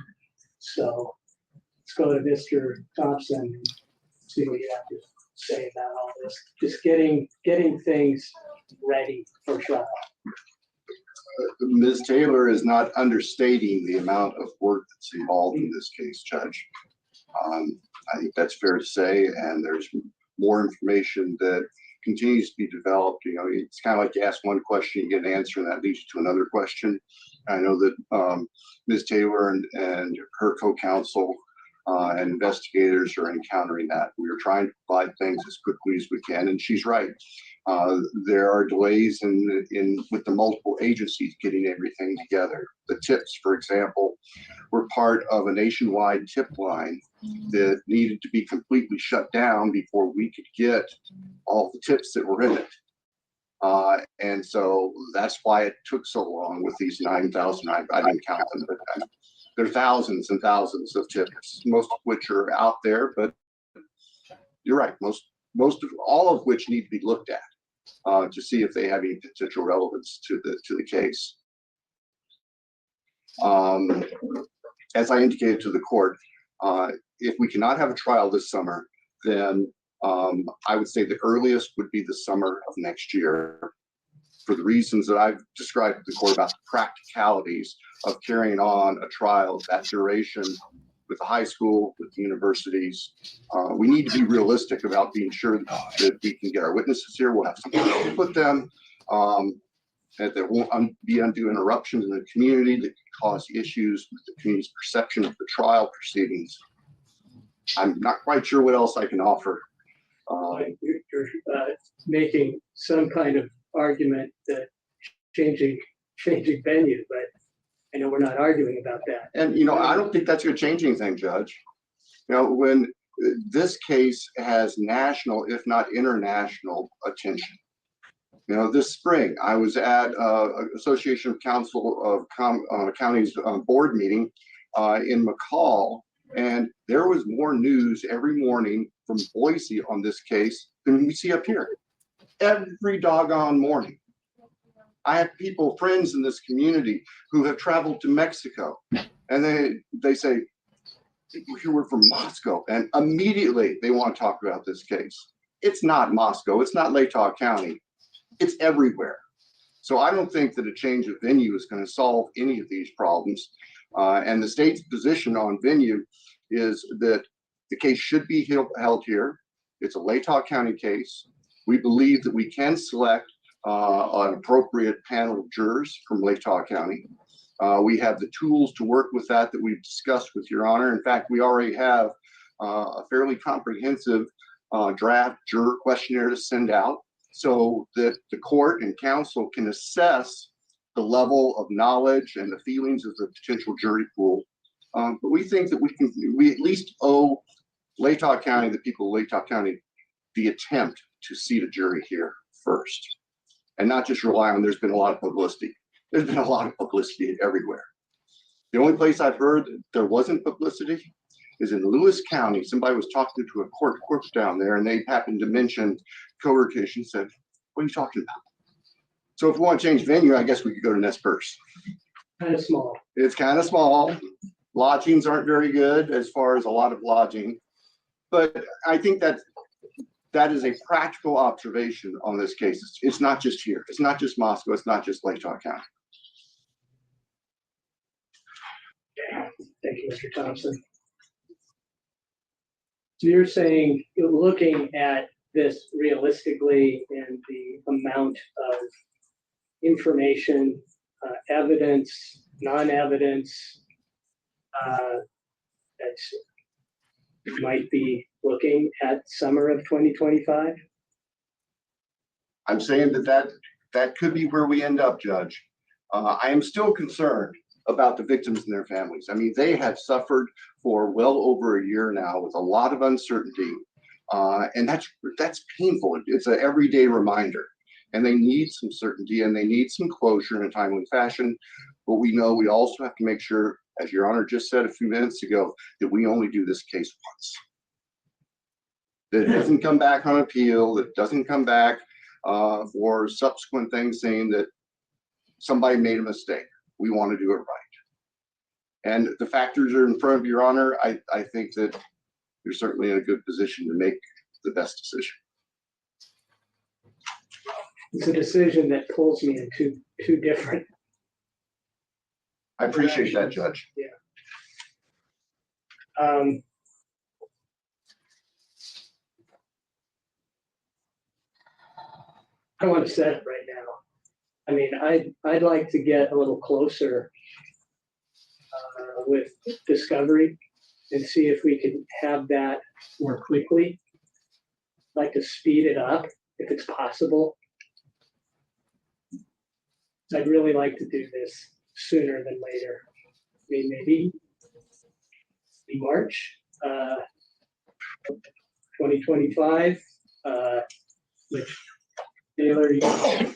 So let's go to Mr. Thompson and see what you have to say about all this. Just getting things ready for trial. Ms. Taylor is not understating the amount of work that's involved in this case, Judge. I think that's fair to say, and there's more information that continues to be developed. It's kind of like you ask one question, you get an answer, and that leads you to another question. I know that Ms. Taylor and her co-counsel and investigators are encountering that. We are trying to provide things as quickly as we can, and she's right. There are delays with the multiple agencies getting everything together. The tips, for example, were part of a nationwide tip line that needed to be completely shut down before we could get all the tips that were in it. And so that's why it took so long with these 9,000, I didn't count them, but there are thousands and thousands of tips, most of which are out there, but you're right, most of all of which need to be looked at to see if they have any potential relevance to the case. As I indicated to the court, if we cannot have a trial this summer, then I would say the earliest would be the summer of next year, for the reasons that I've described to the court about the practicalities of carrying on a trial of that duration with the high school, with the universities. We need to be realistic about being sure that we can get our witnesses here. We'll have something to put them, that there won't be undue interruptions in the community that could cause issues with the community's perception of the trial proceedings. I'm not quite sure what else I can offer. You're making some kind of argument that changing venue, but I know we're not arguing about that. And, I don't think that's going to change anything, Judge. When this case has national, if not international attention. This spring, I was at Association of Council of Counties board meeting in McCall, and there was more news every morning from Boise on this case than we see up here. Every doggone morning. I have friends in this community who have traveled to Mexico, and they say, we're from Moscow, and immediately they want to talk about this case. It's not Moscow, it's not Latah County, it's everywhere. So I don't think that a change of venue is going to solve any of these problems. And the state's position on venue is that the case should be held here. It's a Latah County case. We believe that we can select an appropriate panel of jurors from Latah County. We have the tools to work with that we've discussed with Your Honor. In fact, we already have a fairly comprehensive draft juror questionnaire to send out so that the court and counsel can assess the level of knowledge and the feelings of the potential jury pool. But we think that we at least owe Latah County, the people of Latah County, the attempt to seat a jury here first, and not just rely on, there's been a lot of publicity. There's been a lot of publicity everywhere. The only place I've heard that there wasn't publicity is in Lewis County. Somebody was talking to a court down there, and they happened to mention co-location, said, what are you talking about? So if we want to change venue, I guess we could go to Nez Perce. Kind of small. It's kind of small. Lodgings aren't very good as far as a lot of lodging. But I think that is a practical observation on this case. It's not just here. It's not just Moscow. It's not just Latah County. Thank you, Mr. Thompson. So you're saying, looking at this realistically and the amount of information, evidence, non-evidence, that you might be looking at summer of 2025? I'm saying that could be where we end up, Judge. I am still concerned about the victims and their families. I mean, they have suffered for well over a year now with a lot of uncertainty. And that's painful. It's an everyday reminder. And they need some certainty and they need some closure in a timely fashion. But we know we also have to make sure, as Your Honor just said a few minutes ago, that we only do this case once. That it doesn't come back on appeal, that it doesn't come back for subsequent things saying that somebody made a mistake. We want to do it right. And the factors are in front of Your Honor. I think that you're certainly in a good position to make the best decision. It's a decision that pulls me in two different. I appreciate that, Judge. Yeah. I want to set it right now. I mean, I'd like to get a little closer with discovery and see if we can have that more quickly. I'd like to speed it up if it's possible. I'd really like to do this sooner than later. I mean, maybe in March 2025, which Taylor, that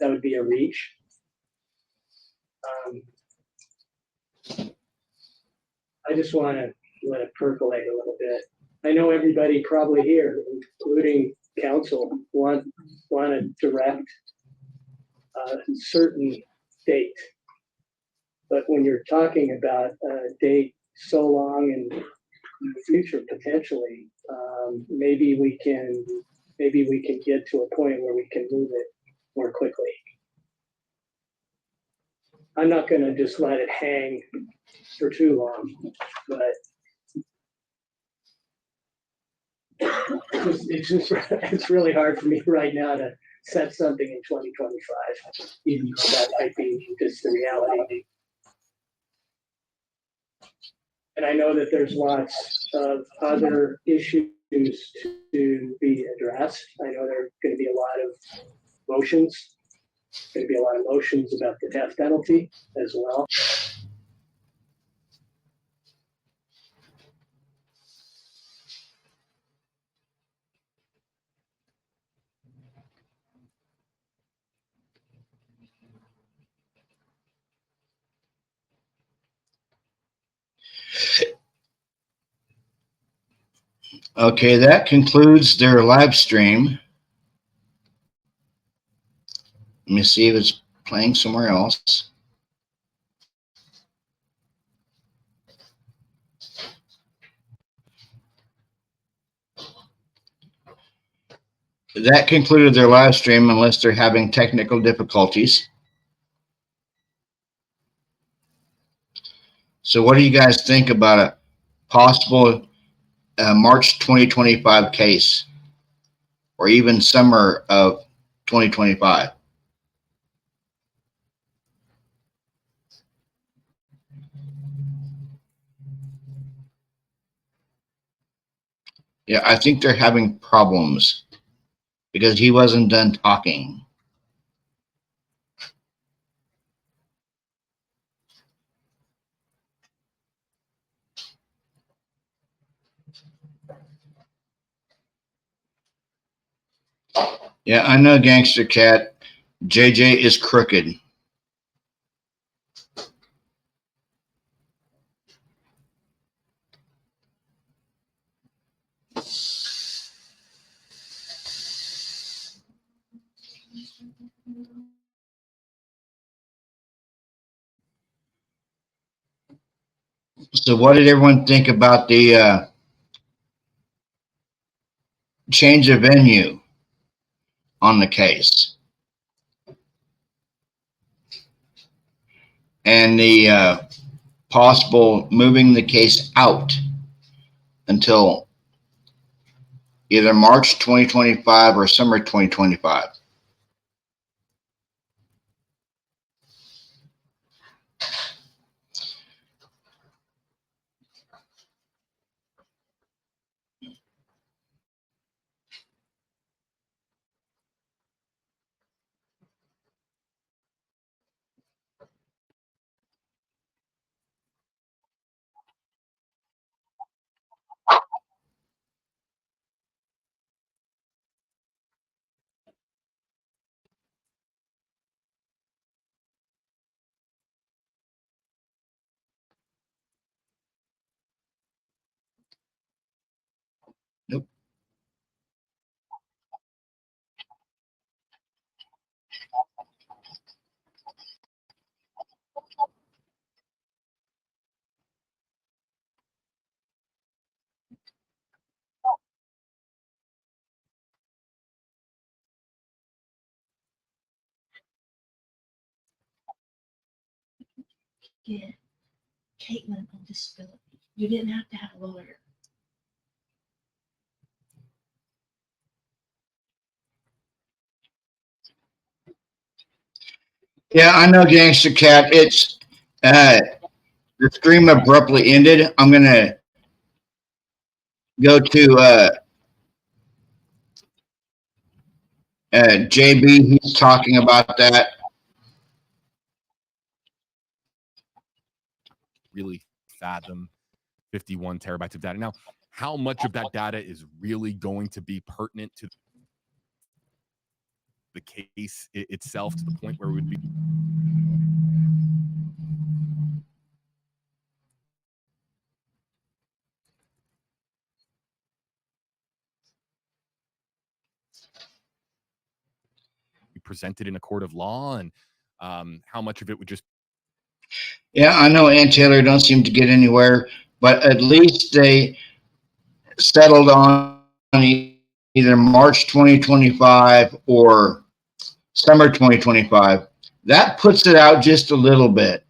would be a reach. I just want to let it percolate a little bit. I know everybody probably here, including counsel, want to direct a certain date. But when you're talking about a date so long in the future, potentially, maybe we can get to a point where we can move it more quickly. I'm not going to just let it hang for too long, but it's really hard for me right now to set something in 2025, even though that might be just the reality. And I know that there's lots of other issues to be addressed. I know there are going to be a lot of motions. Going to be a lot of motions about the death penalty as well. Okay, that concludes their live stream. Let me see if it's playing somewhere else. That concluded their live stream unless they're having technical difficulties. So what do you guys think about a possible March 2025 case, or even summer of 2025? Yeah, I think they're having problems because he wasn't done talking. Yeah, I know, Gangster Cat. JJ is crooked. So what did everyone think about the change of venue on the case and the possible moving the case out until either March 2025 or summer 2025? get Caitlin on disability. You didn't have to have a lawyer. Yeah, I know, Gangster Cat. It's the stream abruptly ended. I'm gonna go to JB. He's talking about that. Really fathom 51 terabytes of data. Now, how much of that data is really going to be pertinent to the case itself, to the point where it would be presented in a court of law, and how much of it would just... Yeah, I know Ann Taylor don't seem to get anywhere, but at least they settled on either March 2025 or summer 2025. That puts it out just a little bit.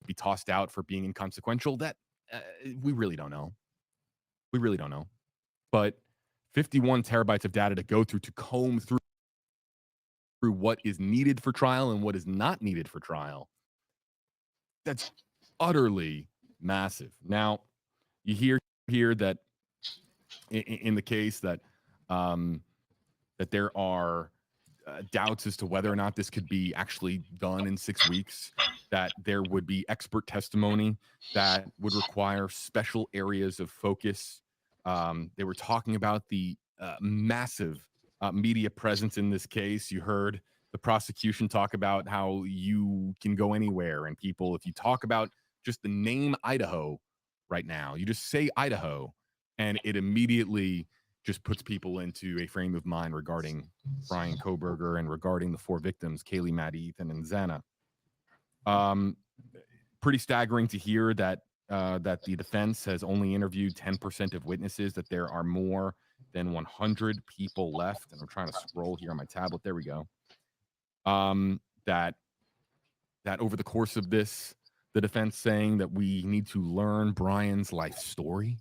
be tossed out for being inconsequential. That we really don't know. We really don't know. But 51 terabytes of data to go through, to comb through what is needed for trial and what is not needed for trial, that's utterly massive. Now, you hear here that in the case that that there are doubts as to whether or not this could be actually done in 6 weeks, that there would be expert testimony that would require special areas of focus. They were talking about the massive media presence in this case. You heard the prosecution talk about how you can go anywhere, and people, if you talk about just the name Idaho right now, you just say Idaho, and it immediately just puts people into a frame of mind regarding Bryan Kohberger and regarding the 4 victims, Kaylee, Maddie, Ethan, and Xana. Pretty staggering to hear that that the defense has only interviewed 10% of witnesses, that there are more than 100 people left. And I'm trying to scroll here on my tablet. There we go. That over the course of this, the defense saying that we need to learn Bryan's life story,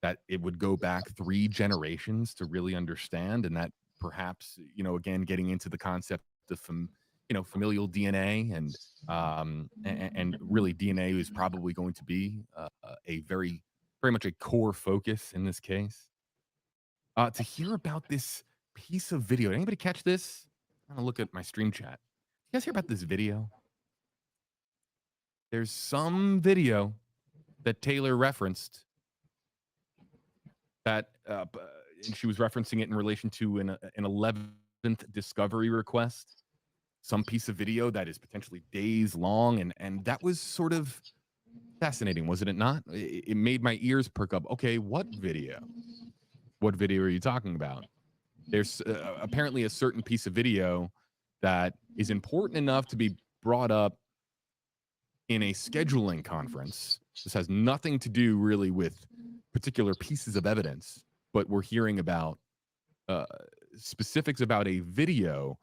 that it would go back 3 generations to really understand, and that perhaps, you know, again, getting into the concept of familial DNA, and really DNA is probably going to be a very much a core focus in this case. To hear about this piece of video, did anybody catch this? I'm gonna look at my stream chat. You guys hear about this video? There's some video that Taylor referenced that and she was referencing it in relation to an 11th discovery request, some piece of video that is potentially days long, and that was sort of fascinating, wasn't it not? It made my ears perk up. Okay, what video are you talking about? There's apparently a certain piece of video that is important enough to be brought up in a scheduling conference. This has nothing to do really with particular pieces of evidence, but we're hearing about specifics about a video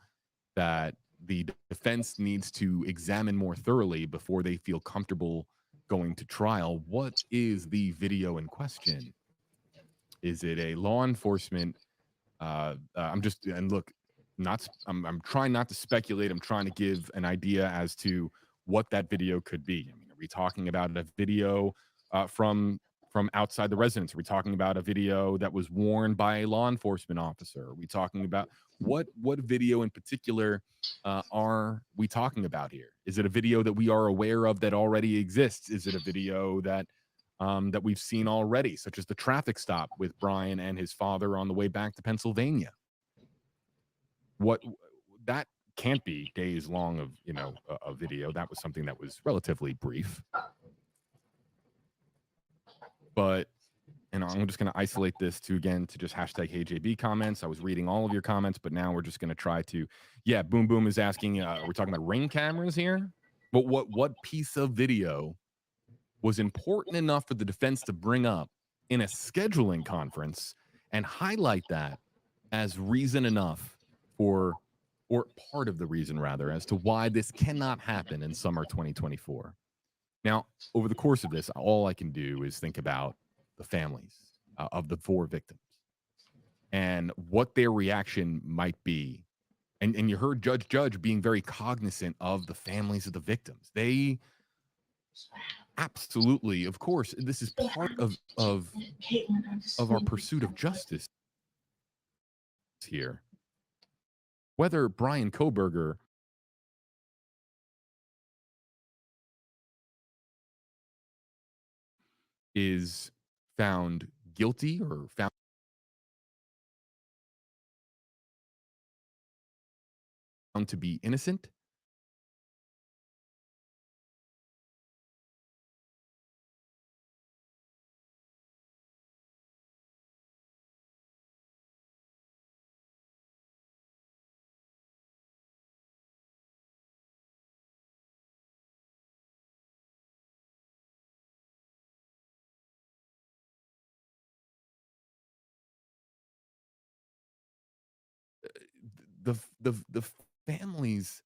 that the defense needs to examine more thoroughly before they feel comfortable going to trial. What is the video in question? Is it a law enforcement? I'm trying not to speculate. I'm trying to give an idea as to what that video could be. I mean, are we talking about a video from outside the residence? Are we talking about a video that was worn by a law enforcement officer? Are we talking about what video in particular are we talking about here? Is it a video that we are aware of that already exists? Is it a video that that we've seen already, such as the traffic stop with Bryan and his father on the way back to Pennsylvania? What that can't be days long of, you know, a video. That was something that was relatively brief. But, and I'm just going to isolate this to just hashtag HeyJB comments. I was reading all of your comments, but now we're just going to try to, yeah, Boom is asking, we're talking about ring cameras here. But what piece of video was important enough for the defense to bring up in a scheduling conference and highlight that as reason enough for, or part of the reason rather, as to why this cannot happen in summer 2024. Now, over the course of this, all I can do is think about the families of the 4 victims and what their reaction might be. And you heard Judge being very cognizant of the families of the victims. They absolutely, of course, this is part of our pursuit of justice here. Whether Bryan Kohberger is found guilty or found to be innocent, the families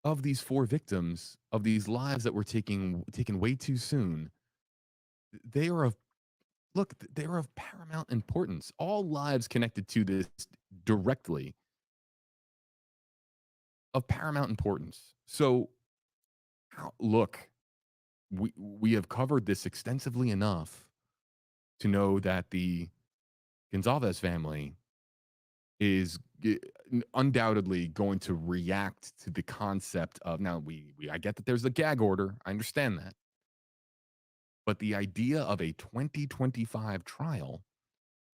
of these 4 victims, of these lives that were taken way too soon, they are of they are of paramount importance. All lives connected to this directly of paramount importance. So, look, we have covered this extensively enough to know that the Gonzalez family is undoubtedly going to react to the concept of, now I get that there's a gag order, I understand that, but the idea of a 2025 trial,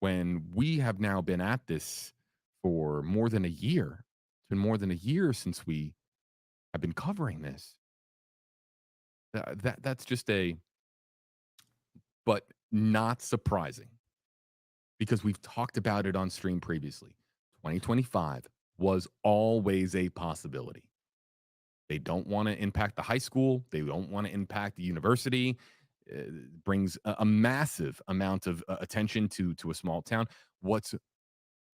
when we have now been at this for more than a year, it's been more than a year since we have been covering this, that's just but not surprising, because we've talked about it on stream previously. 2025 was always a possibility. They don't want to impact the high school. They don't want to impact the university. It brings a massive amount of attention to a small town.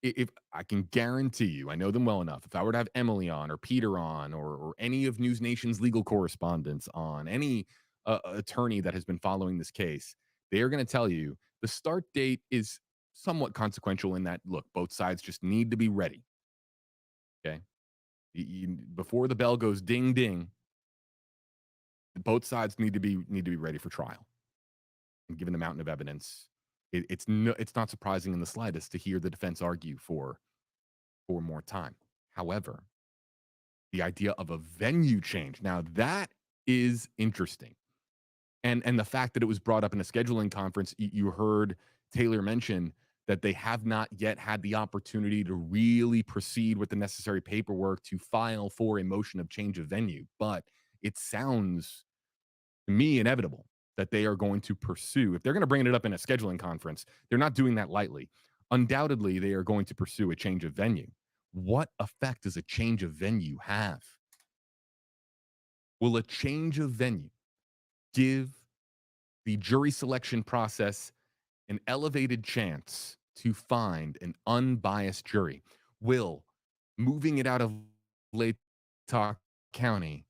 If I can guarantee you, I know them well enough. If I were to have Emily on, or Peter on, or any of News Nation's legal correspondents on, any attorney that has been following this case, they are going to tell you the start date is somewhat consequential in that, look, both sides just need to be ready. Okay. Before the bell goes ding, ding, both sides need to be ready for trial. And given the mountain of evidence, it's not surprising in the slightest to hear the defense argue for more time. However, the idea of a venue change, now that is interesting. And the fact that it was brought up in a scheduling conference, you heard Taylor mention that they have not yet had the opportunity to really proceed with the necessary paperwork to file for a motion of change of venue. But it sounds to me inevitable that they are going to pursue, if they're going to bring it up in a scheduling conference, they're not doing that lightly. Undoubtedly, they are going to pursue a change of venue. What effect does a change of venue have? Will a change of venue give the jury selection process an elevated chance to find an unbiased jury? Will moving it out of Latah County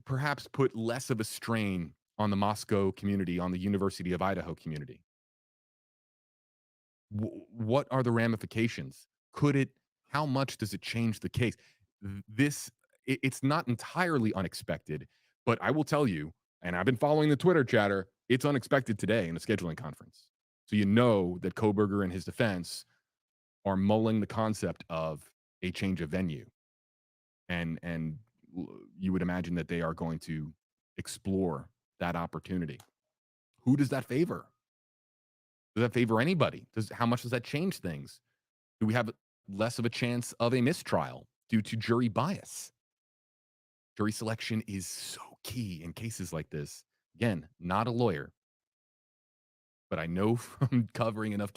perhaps put less of a strain on the Moscow community, on the University of Idaho community? What are the ramifications? How much does it change the case? It's not entirely unexpected, but I will tell you, and I've been following the Twitter chatter, it's unexpected today in the scheduling conference. So you know that Kohberger and his defense are mulling the concept of a change of venue. And you would imagine that they are going to explore that opportunity. Who does that favor? Does that favor anybody? How much does that change things? Do we have less of a chance of a mistrial due to jury bias? Jury selection is so key in cases like this. Again, not a lawyer, but I know from covering enough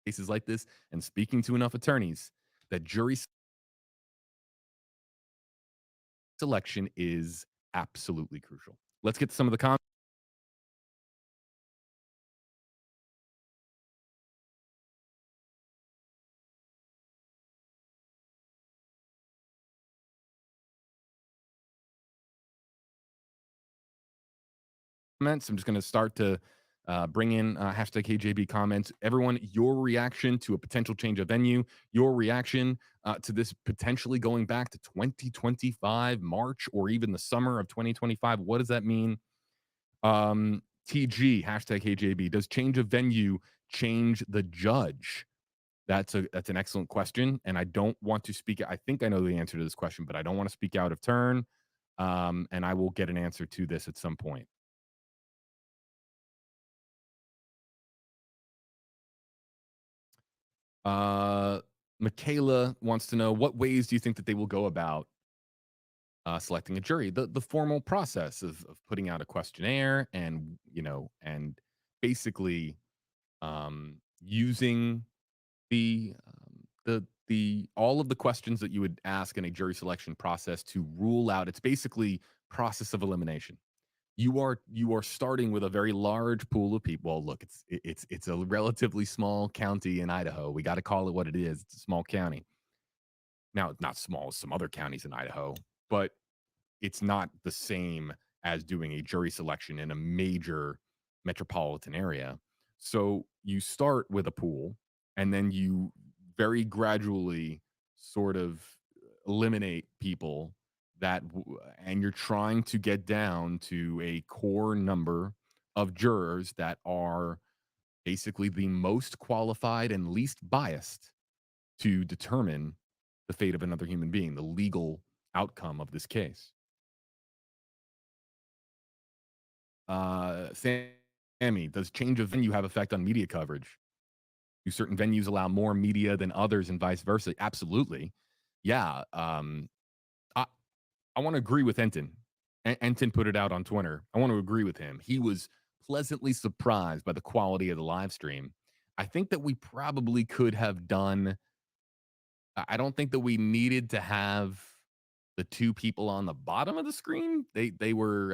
cases like this and speaking to enough attorneys that jury selection is absolutely crucial. Let's get to some of the comments. I'm just going to start to bring in hashtag KJB comments. Everyone, your reaction to a potential change of venue, your reaction to this potentially going back to 2025, March, or even the summer of 2025. What does that mean? TG, hashtag KJB. Does change of venue change the judge? That's an excellent question. And I don't want to speak. I think I know the answer to this question, but I don't want to speak out of turn. And I will get an answer to this at some point. Michaela wants to know, what ways do you think that they will go about selecting a jury? The formal process of putting out a questionnaire and, and basically using the all of the questions that you would ask in a jury selection process to rule out. It's basically process of elimination. You are starting with a very large pool of people. Well, look, it's a relatively small county in Idaho. We got to call it what it is. It's a small county. Now, it's not small as some other counties in Idaho, but it's not the same as doing a jury selection in a major metropolitan area. So you start with a pool, and then you very gradually sort of eliminate people and you're trying to get down to a core number of jurors that are basically the most qualified and least biased to determine the fate of another human being, the legal outcome of this case. Sammy, does change of venue have effect on media coverage? Do certain venues allow more media than others and vice versa? Absolutely. Yeah. I want to agree with Enton. Enton put it out on Twitter. I want to agree with him. He was pleasantly surprised by the quality of the live stream. I think that we probably could have done. I don't think that we needed to have the two people on the bottom of the screen. They were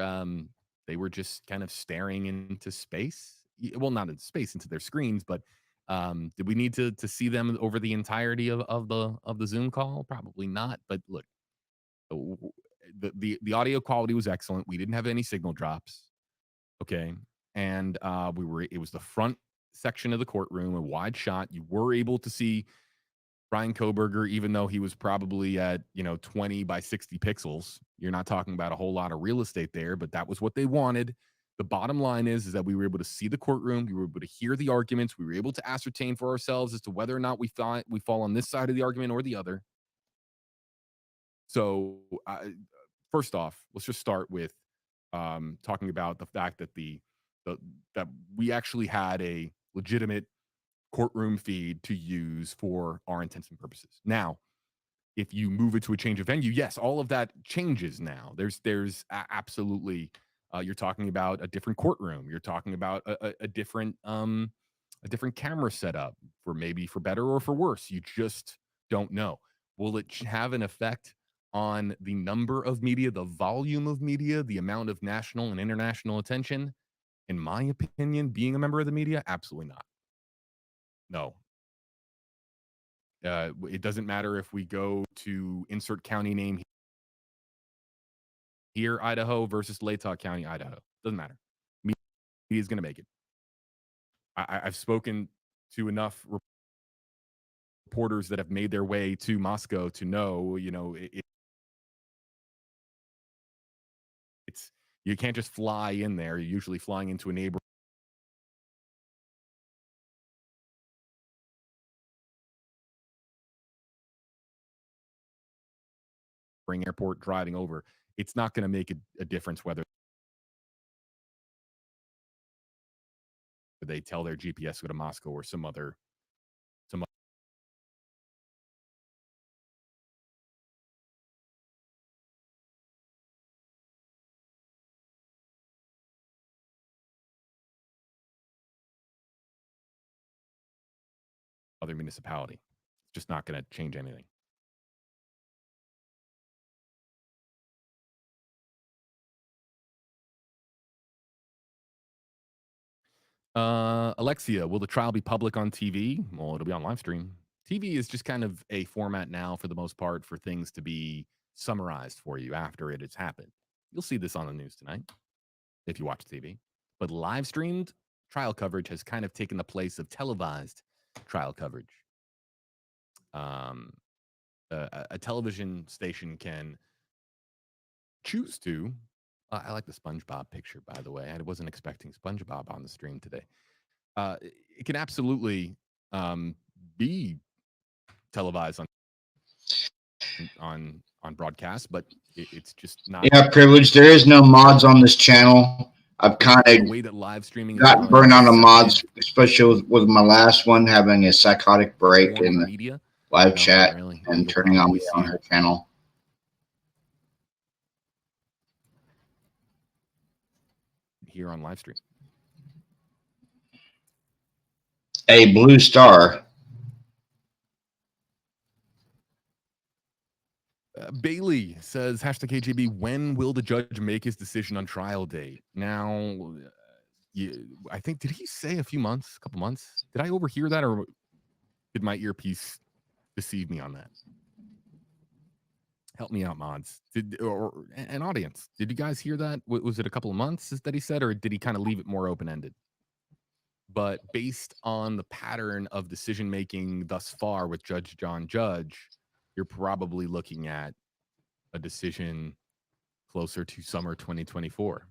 just kind of staring into space. Well, not into space, into their screens, but did we need to see them over the entirety of the Zoom call? Probably not. But look, the audio quality was excellent. We didn't have any signal drops. Okay. And it was the front section of the courtroom, a wide shot. You were able to see Bryan Kohberger, even though he was probably at 20 by 60 pixels. You're not talking about a whole lot of real estate there, but that was what they wanted. The bottom line is that we were able to see the courtroom. We were able to hear the arguments. We were able to ascertain for ourselves as to whether or not we fall on this side of the argument or the other. So first off, let's just start with talking about the fact that that we actually had a legitimate courtroom feed to use for our intents and purposes. Now, if you move it to a change of venue, yes, all of that changes now. There's absolutely you're talking about a different courtroom. You're talking about a different camera setup for better or for worse. You just don't know. Will it have an effect on the number of media, the volume of media, the amount of national and international attention? In my opinion, being a member of the media, absolutely not. No. It doesn't matter if we go to insert county name here, Idaho versus Latah County, Idaho. Doesn't matter. Media is going to make it. I've spoken to enough reporters that have made their way to Moscow to know, it's you can't just fly in there. You're usually flying into a neighboring airport, driving over. It's not going to make a difference whether they tell their GPS to go to Moscow or some other other municipality. It's just not going to change anything. Alexia, will the trial be public on TV? Well, it'll be on live stream. TV is just kind of a format now, for the most part, for things to be summarized for you after it has happened. You'll see this on the news tonight if you watch TV. But live streamed trial coverage has kind of taken the place of televised trial coverage. A television station can choose to. I like the SpongeBob picture, by the way. I wasn't expecting SpongeBob on the stream today. It can absolutely be televised on broadcast, but it's just not. Yeah, privilege. There is no mods on this channel. I've kind the of way that live streaming is got done, burned on the accepted mods, especially with my last one having a psychotic break form in of the media. live No, chat really. and You'll turning on probably me on see her channel. here on live stream. A blue star. Bailey says, #KJB, when will the judge make his decision on trial date? Now, I think, did he say a few months, a couple months? Did I overhear that, or did my earpiece deceive me on that? Help me out, mods. Or an audience, did you guys hear that? Was it a couple of months that he said, or did he kind of leave it more open-ended? But based on the pattern of decision-making thus far with Judge John Judge, you're probably looking at a decision closer to summer 2024.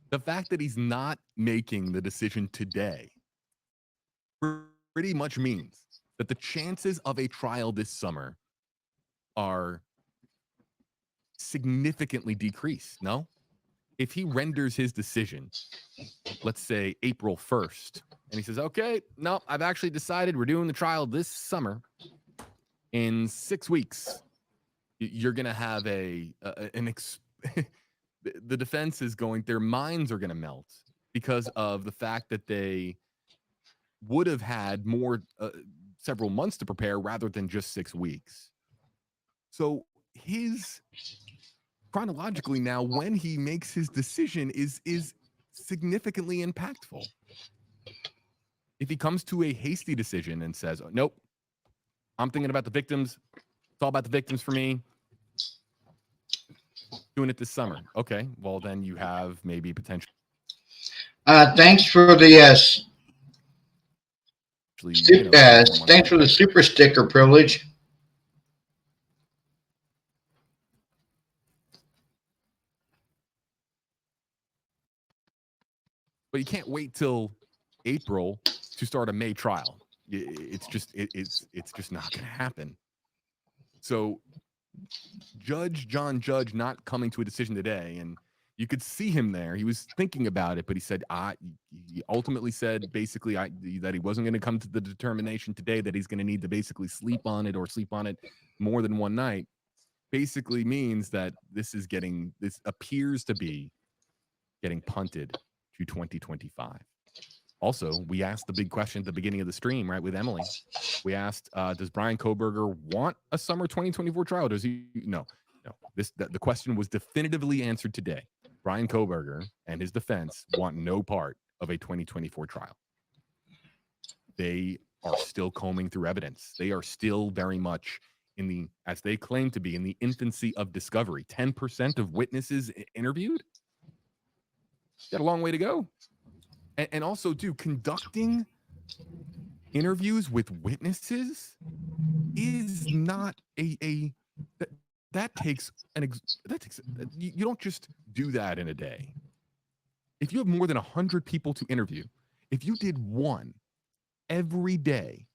The fact that he's not making the decision today pretty much means that the chances of a trial this summer are significantly decreased. No? If he renders his decision, let's say April 1st, and he says, okay, no, I've actually decided we're doing the trial this summer, in 6 weeks, you're going to have the defense is going, their minds are going to melt because of the fact that they would have had more, several months to prepare rather than just 6 weeks. So his chronologically now, when he makes his decision is significantly impactful. If he comes to a hasty decision and says, oh, nope, I'm thinking about the victims. It's all about the victims for me. Doing it this summer. Okay, well, then you have maybe potential. Thanks for the thanks for the super sticker, privilege. But you can't wait till April to start a May trial. It's just not going to happen. So Judge John Judge not coming to a decision today, and you could see him there. He was thinking about it, but he said, he ultimately said basically that he wasn't going to come to the determination today, that he's going to need to basically sleep on it more than one night. Basically means that this appears to be getting punted to 2025. Also, we asked the big question at the beginning of the stream, right, with Emily. We asked, does Bryan Kohberger want a summer 2024 trial? Does he? No. The question was definitively answered today. Bryan Kohberger and his defense want no part of a 2024 trial. They are still combing through evidence. They are still very much as they claim to be, in the infancy of discovery. 10% of witnesses interviewed? Got a long way to go. And also, conducting interviews with witnesses is not that takes you don't just do that in a day. If you have more than 100 people to interview, if you did one every day,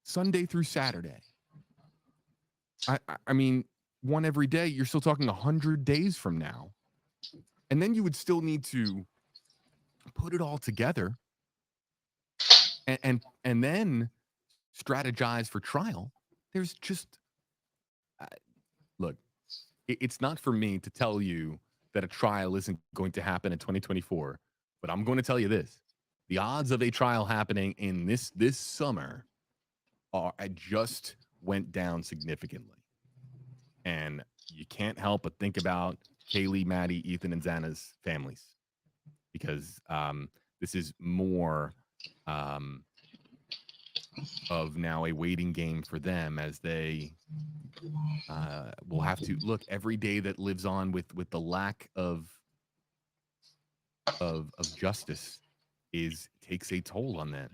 Sunday through Saturday, I mean, one every day, you're still talking 100 days from now. And then you would still need to put it all together and then strategize for trial. There's just look, it's not for me to tell you that a trial isn't going to happen in 2024, but I'm going to tell you this: the odds of a trial happening in this summer just went down significantly. And you can't help but think about Kaylee, Maddie, Ethan, and Xana's families. because this is more of now a waiting game for them, as they will have to look every day that lives on with the lack of justice takes a toll on them.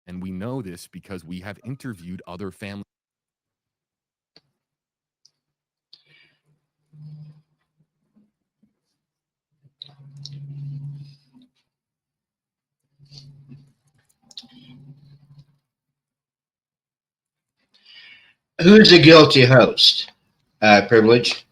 And we know this because we have interviewed other families. Who's the guilty host? Privilege.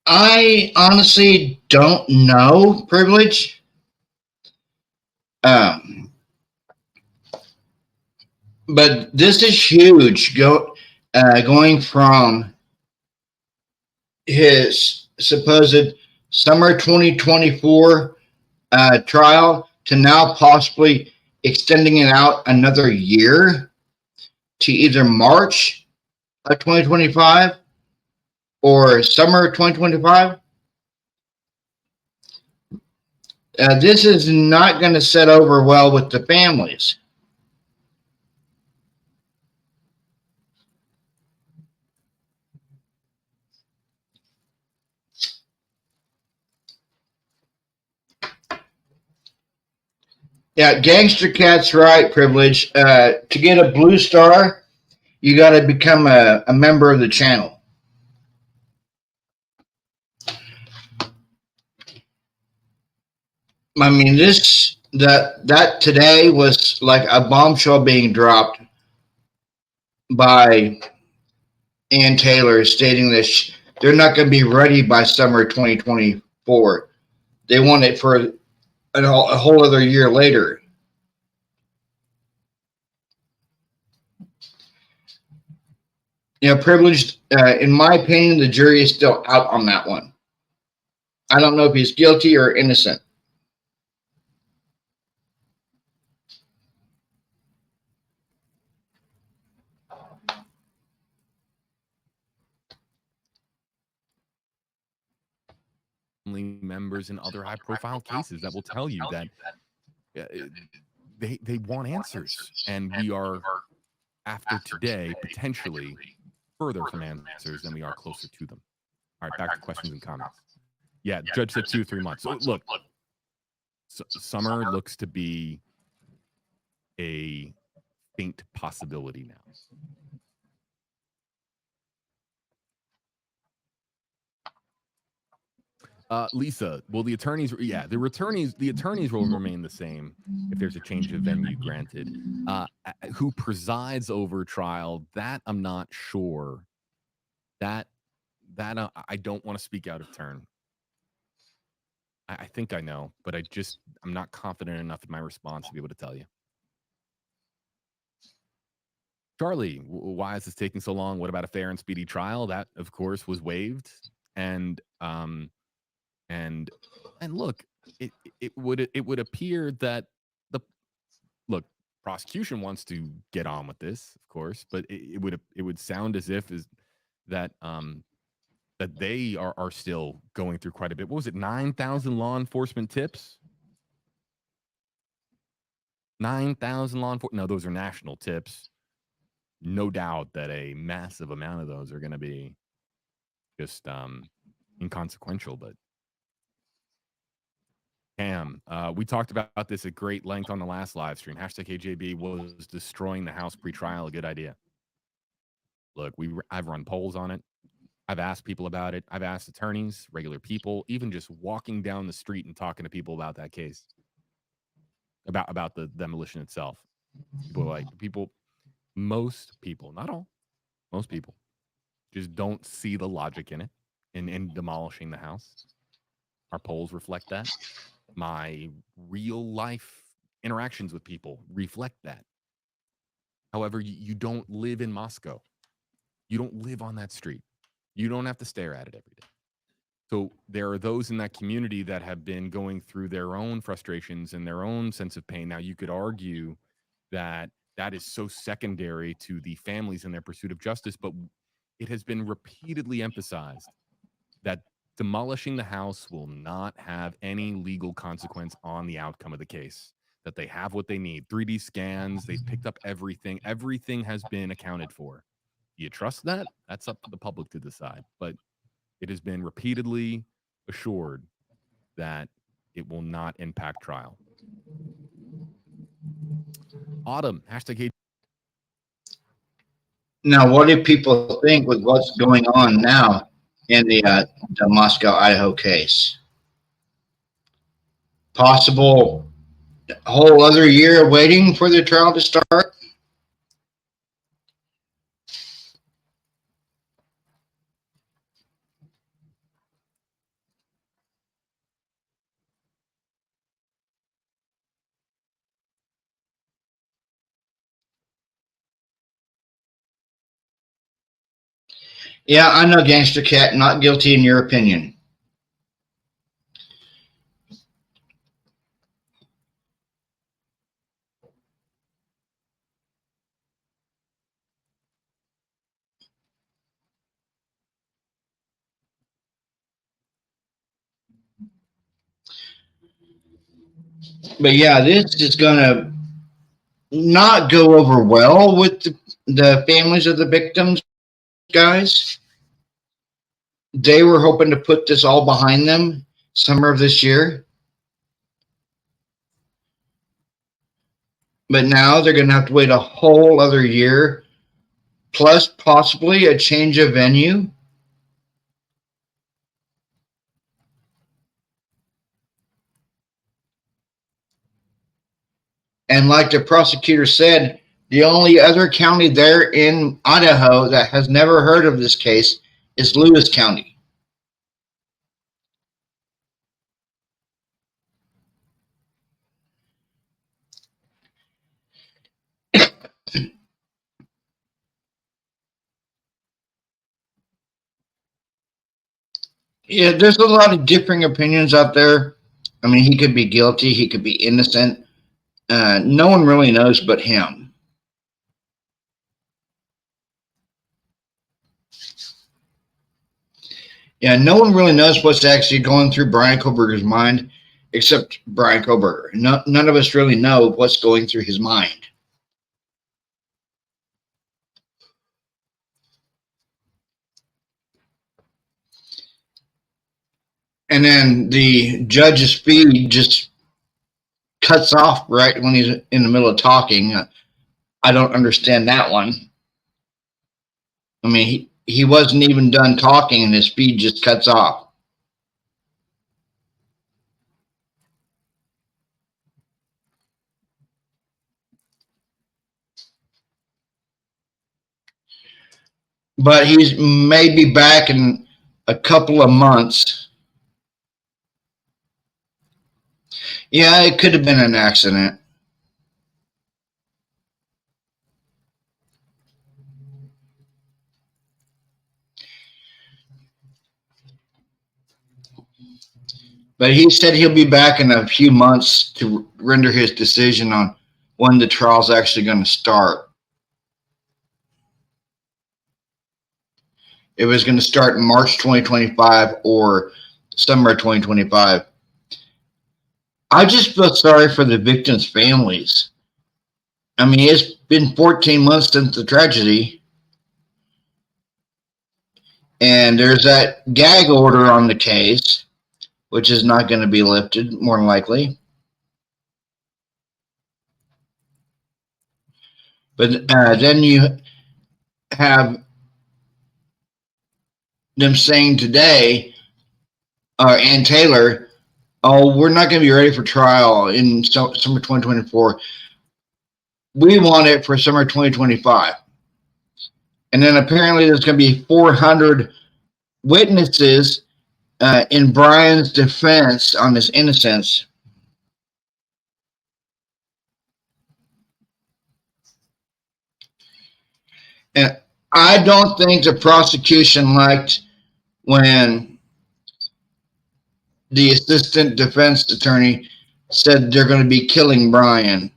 I honestly don't know, Privilege. But this is huge. Going from his supposed summer 2024 trial to now possibly extending it out another year to either March of 2025 or summer 2025. This is not going to set over well with the families. Yeah, Gangster Cat's right, Privilege. To get a blue star, you got to become a member of the channel. I mean, that today was like a bombshell being dropped by Ann Taylor, stating that they're not going to be ready by summer 2024. They want it for a whole other year later. You know, Privileged, in my opinion, the jury is still out on that one. I don't know if he's guilty or innocent. Members in other high-profile cases that will tell you that they want answers, and we are, after today, potentially further from answers than we are closer to them. All right, back to questions and comments. Yeah, the judge said 2 to 3 months. So look, summer looks to be a faint possibility now. Lisa, will the attorneys? Yeah, the attorneys will remain the same if there's a change of venue granted. Who presides over trial? That I'm not sure. That I don't want to speak out of turn. I think I know, but I'm not confident enough in my response to be able to tell you. Charlie, why is this taking so long? What about a fair and speedy trial? That, of course, was waived, and look, it would appear that prosecution wants to get on with this, of course, but it would sound as if that they are still going through quite a bit. What was it? 9,000 law enforcement tips. 9,000 law enforcement. No, those are national tips. No doubt that a massive amount of those are going to be just inconsequential, but. Cam, we talked about this at great length on the last live stream. #KJB was destroying the House pre-trial a good idea. Look, I've run polls on it. I've asked people about it. I've asked attorneys, regular people, even just walking down the street and talking to people about that case, about the demolition itself. Most people, not all, most people just don't see the logic in it, in demolishing the house. Our polls reflect that. My real life interactions with people reflect that. However, you don't live in Moscow. You don't live on that street. You don't have to stare at it every day. So there are those in that community that have been going through their own frustrations and their own sense of pain. Now, you could argue that that is so secondary to the families in their pursuit of justice, but it has been repeatedly emphasized that demolishing the house will not have any legal consequence on the outcome of the case, that they have what they need. 3D scans, they've picked up everything. Everything has been accounted for. Do you trust that? That's up to the public to decide. But it has been repeatedly assured that it will not impact trial. Autumn, hashtag. Now, what do people think with what's going on now in the Moscow, Idaho case? Possible whole other year waiting for the trial to start? Yeah, I know, Gangster Cat, not guilty in your opinion. But yeah, this is going to not go over well with the families of the victims, guys. They were hoping to put this all behind them summer of this year. But now they're going to have to wait a whole other year, plus possibly a change of venue. And like the prosecutor said, the only other county there in Idaho that has never heard of this case is Lewis County. Yeah, there's a lot of differing opinions out there. I mean, he could be guilty, he could be innocent. No one really knows but him. Yeah, no one really knows what's actually going through Bryan Kohberger's mind, except Bryan Kohberger. None of us really know what's going through his mind. And then the judge's feed just cuts off right when he's in the middle of talking. I don't understand that one. I mean, he wasn't even done talking and his feed just cuts off. But he's maybe back in a couple of months. Yeah, it could have been an accident. But he said he'll be back in a few months to render his decision on when the trial's actually going to start. It was going to start in March 2025 or summer 2025. I just feel sorry for the victims' families. I mean, it's been 14 months since the tragedy. And there's that gag order on the case, which is not going to be lifted, more than likely. But then you have them saying today, Ann Taylor, oh, we're not going to be ready for trial in summer 2024. We want it for summer 2025. And then apparently there's going to be 400 witnesses in Bryan's defense on his innocence, and I don't think the prosecution liked when the assistant defense attorney said they're going to be killing Bryan.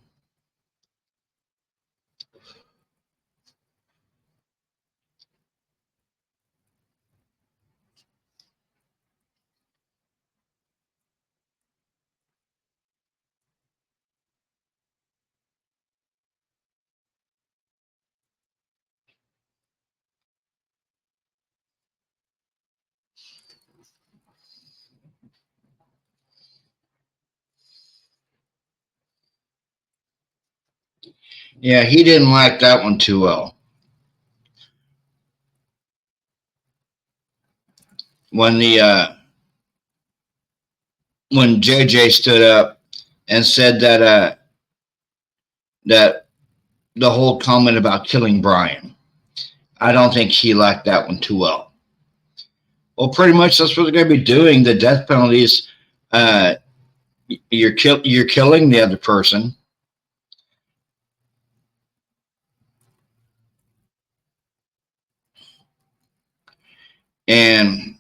Yeah, he didn't like that one too well. When when JJ stood up and said that that the whole comment about killing Bryan, I don't think he liked that one too well. Well, pretty much that's what they're going to be doing. The death penalty is you're killing the other person. And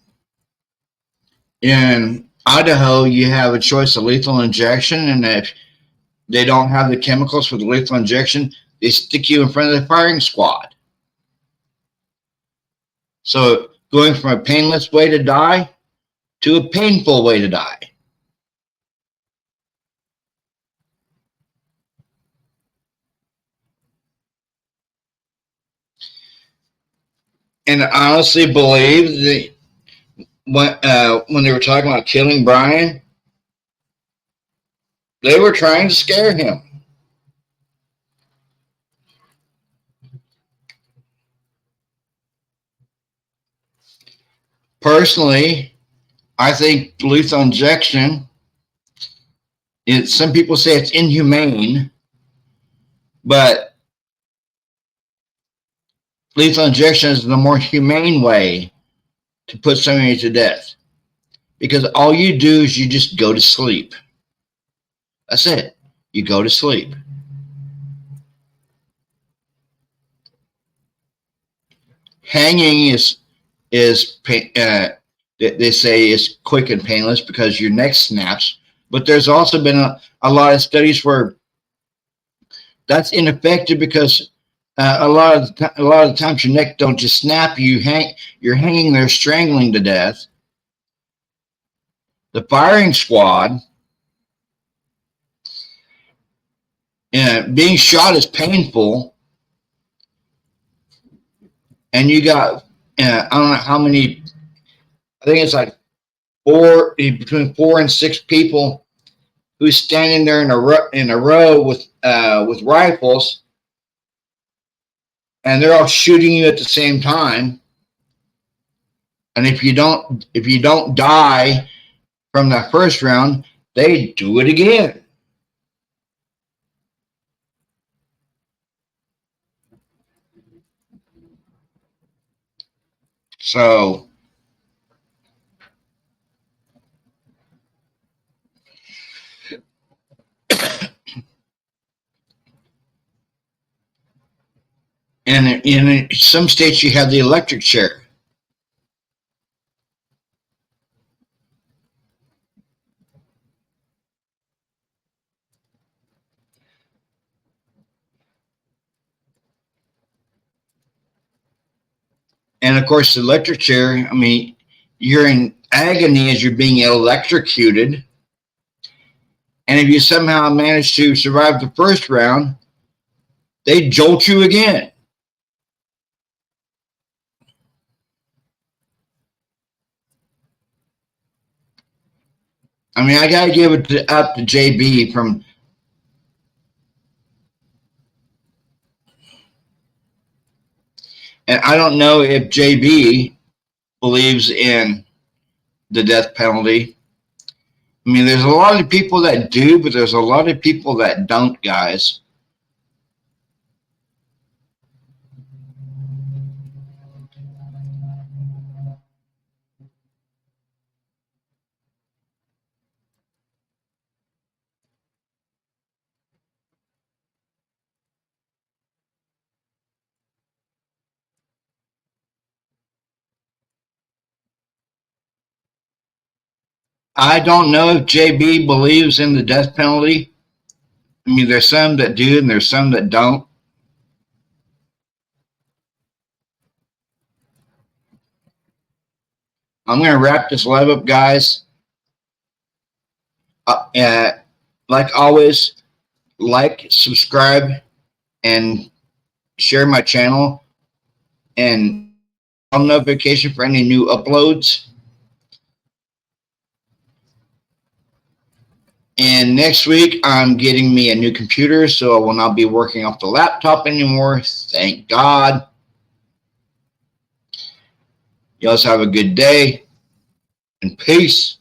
in Idaho, you have a choice of lethal injection, and if they don't have the chemicals for the lethal injection, they stick you in front of the firing squad. So going from a painless way to die to a painful way to die. And I honestly believe that when they were talking about killing Bryan, they were trying to scare him. Personally, I think lethal injection, some people say it's inhumane, but lethal injection is the more humane way to put somebody to death. Because all you do is you just go to sleep. That's it. You go to sleep. Hanging is they say is quick and painless because your neck snaps. But there's also been a lot of studies where that's ineffective because a lot of the times your neck don't just snap. You're hanging there strangling to death. The firing squad, being shot is painful, and you got I don't know how many. I think it's like between 4 and 6 people who's standing there in a row with rifles, and they're all shooting you at the same time. And if you don't die from that first round, they do it again. So and in some states you have the electric chair. And of course, the electric chair, I mean, you're in agony as you're being electrocuted. And if you somehow manage to survive the first round, they jolt you again. I mean, I got to give it up to JB from. And I don't know if JB believes in the death penalty. I mean, there's a lot of people that do, but there's a lot of people that don't, guys. I don't know if JB believes in the death penalty. I mean, there's some that do and there's some that don't. I'm going to wrap this live up, guys. Like always, like, subscribe, and share my channel, and on notification for any new uploads. And next week, I'm getting me a new computer, so I will not be working off the laptop anymore. Thank God. You guys have a good day, and peace.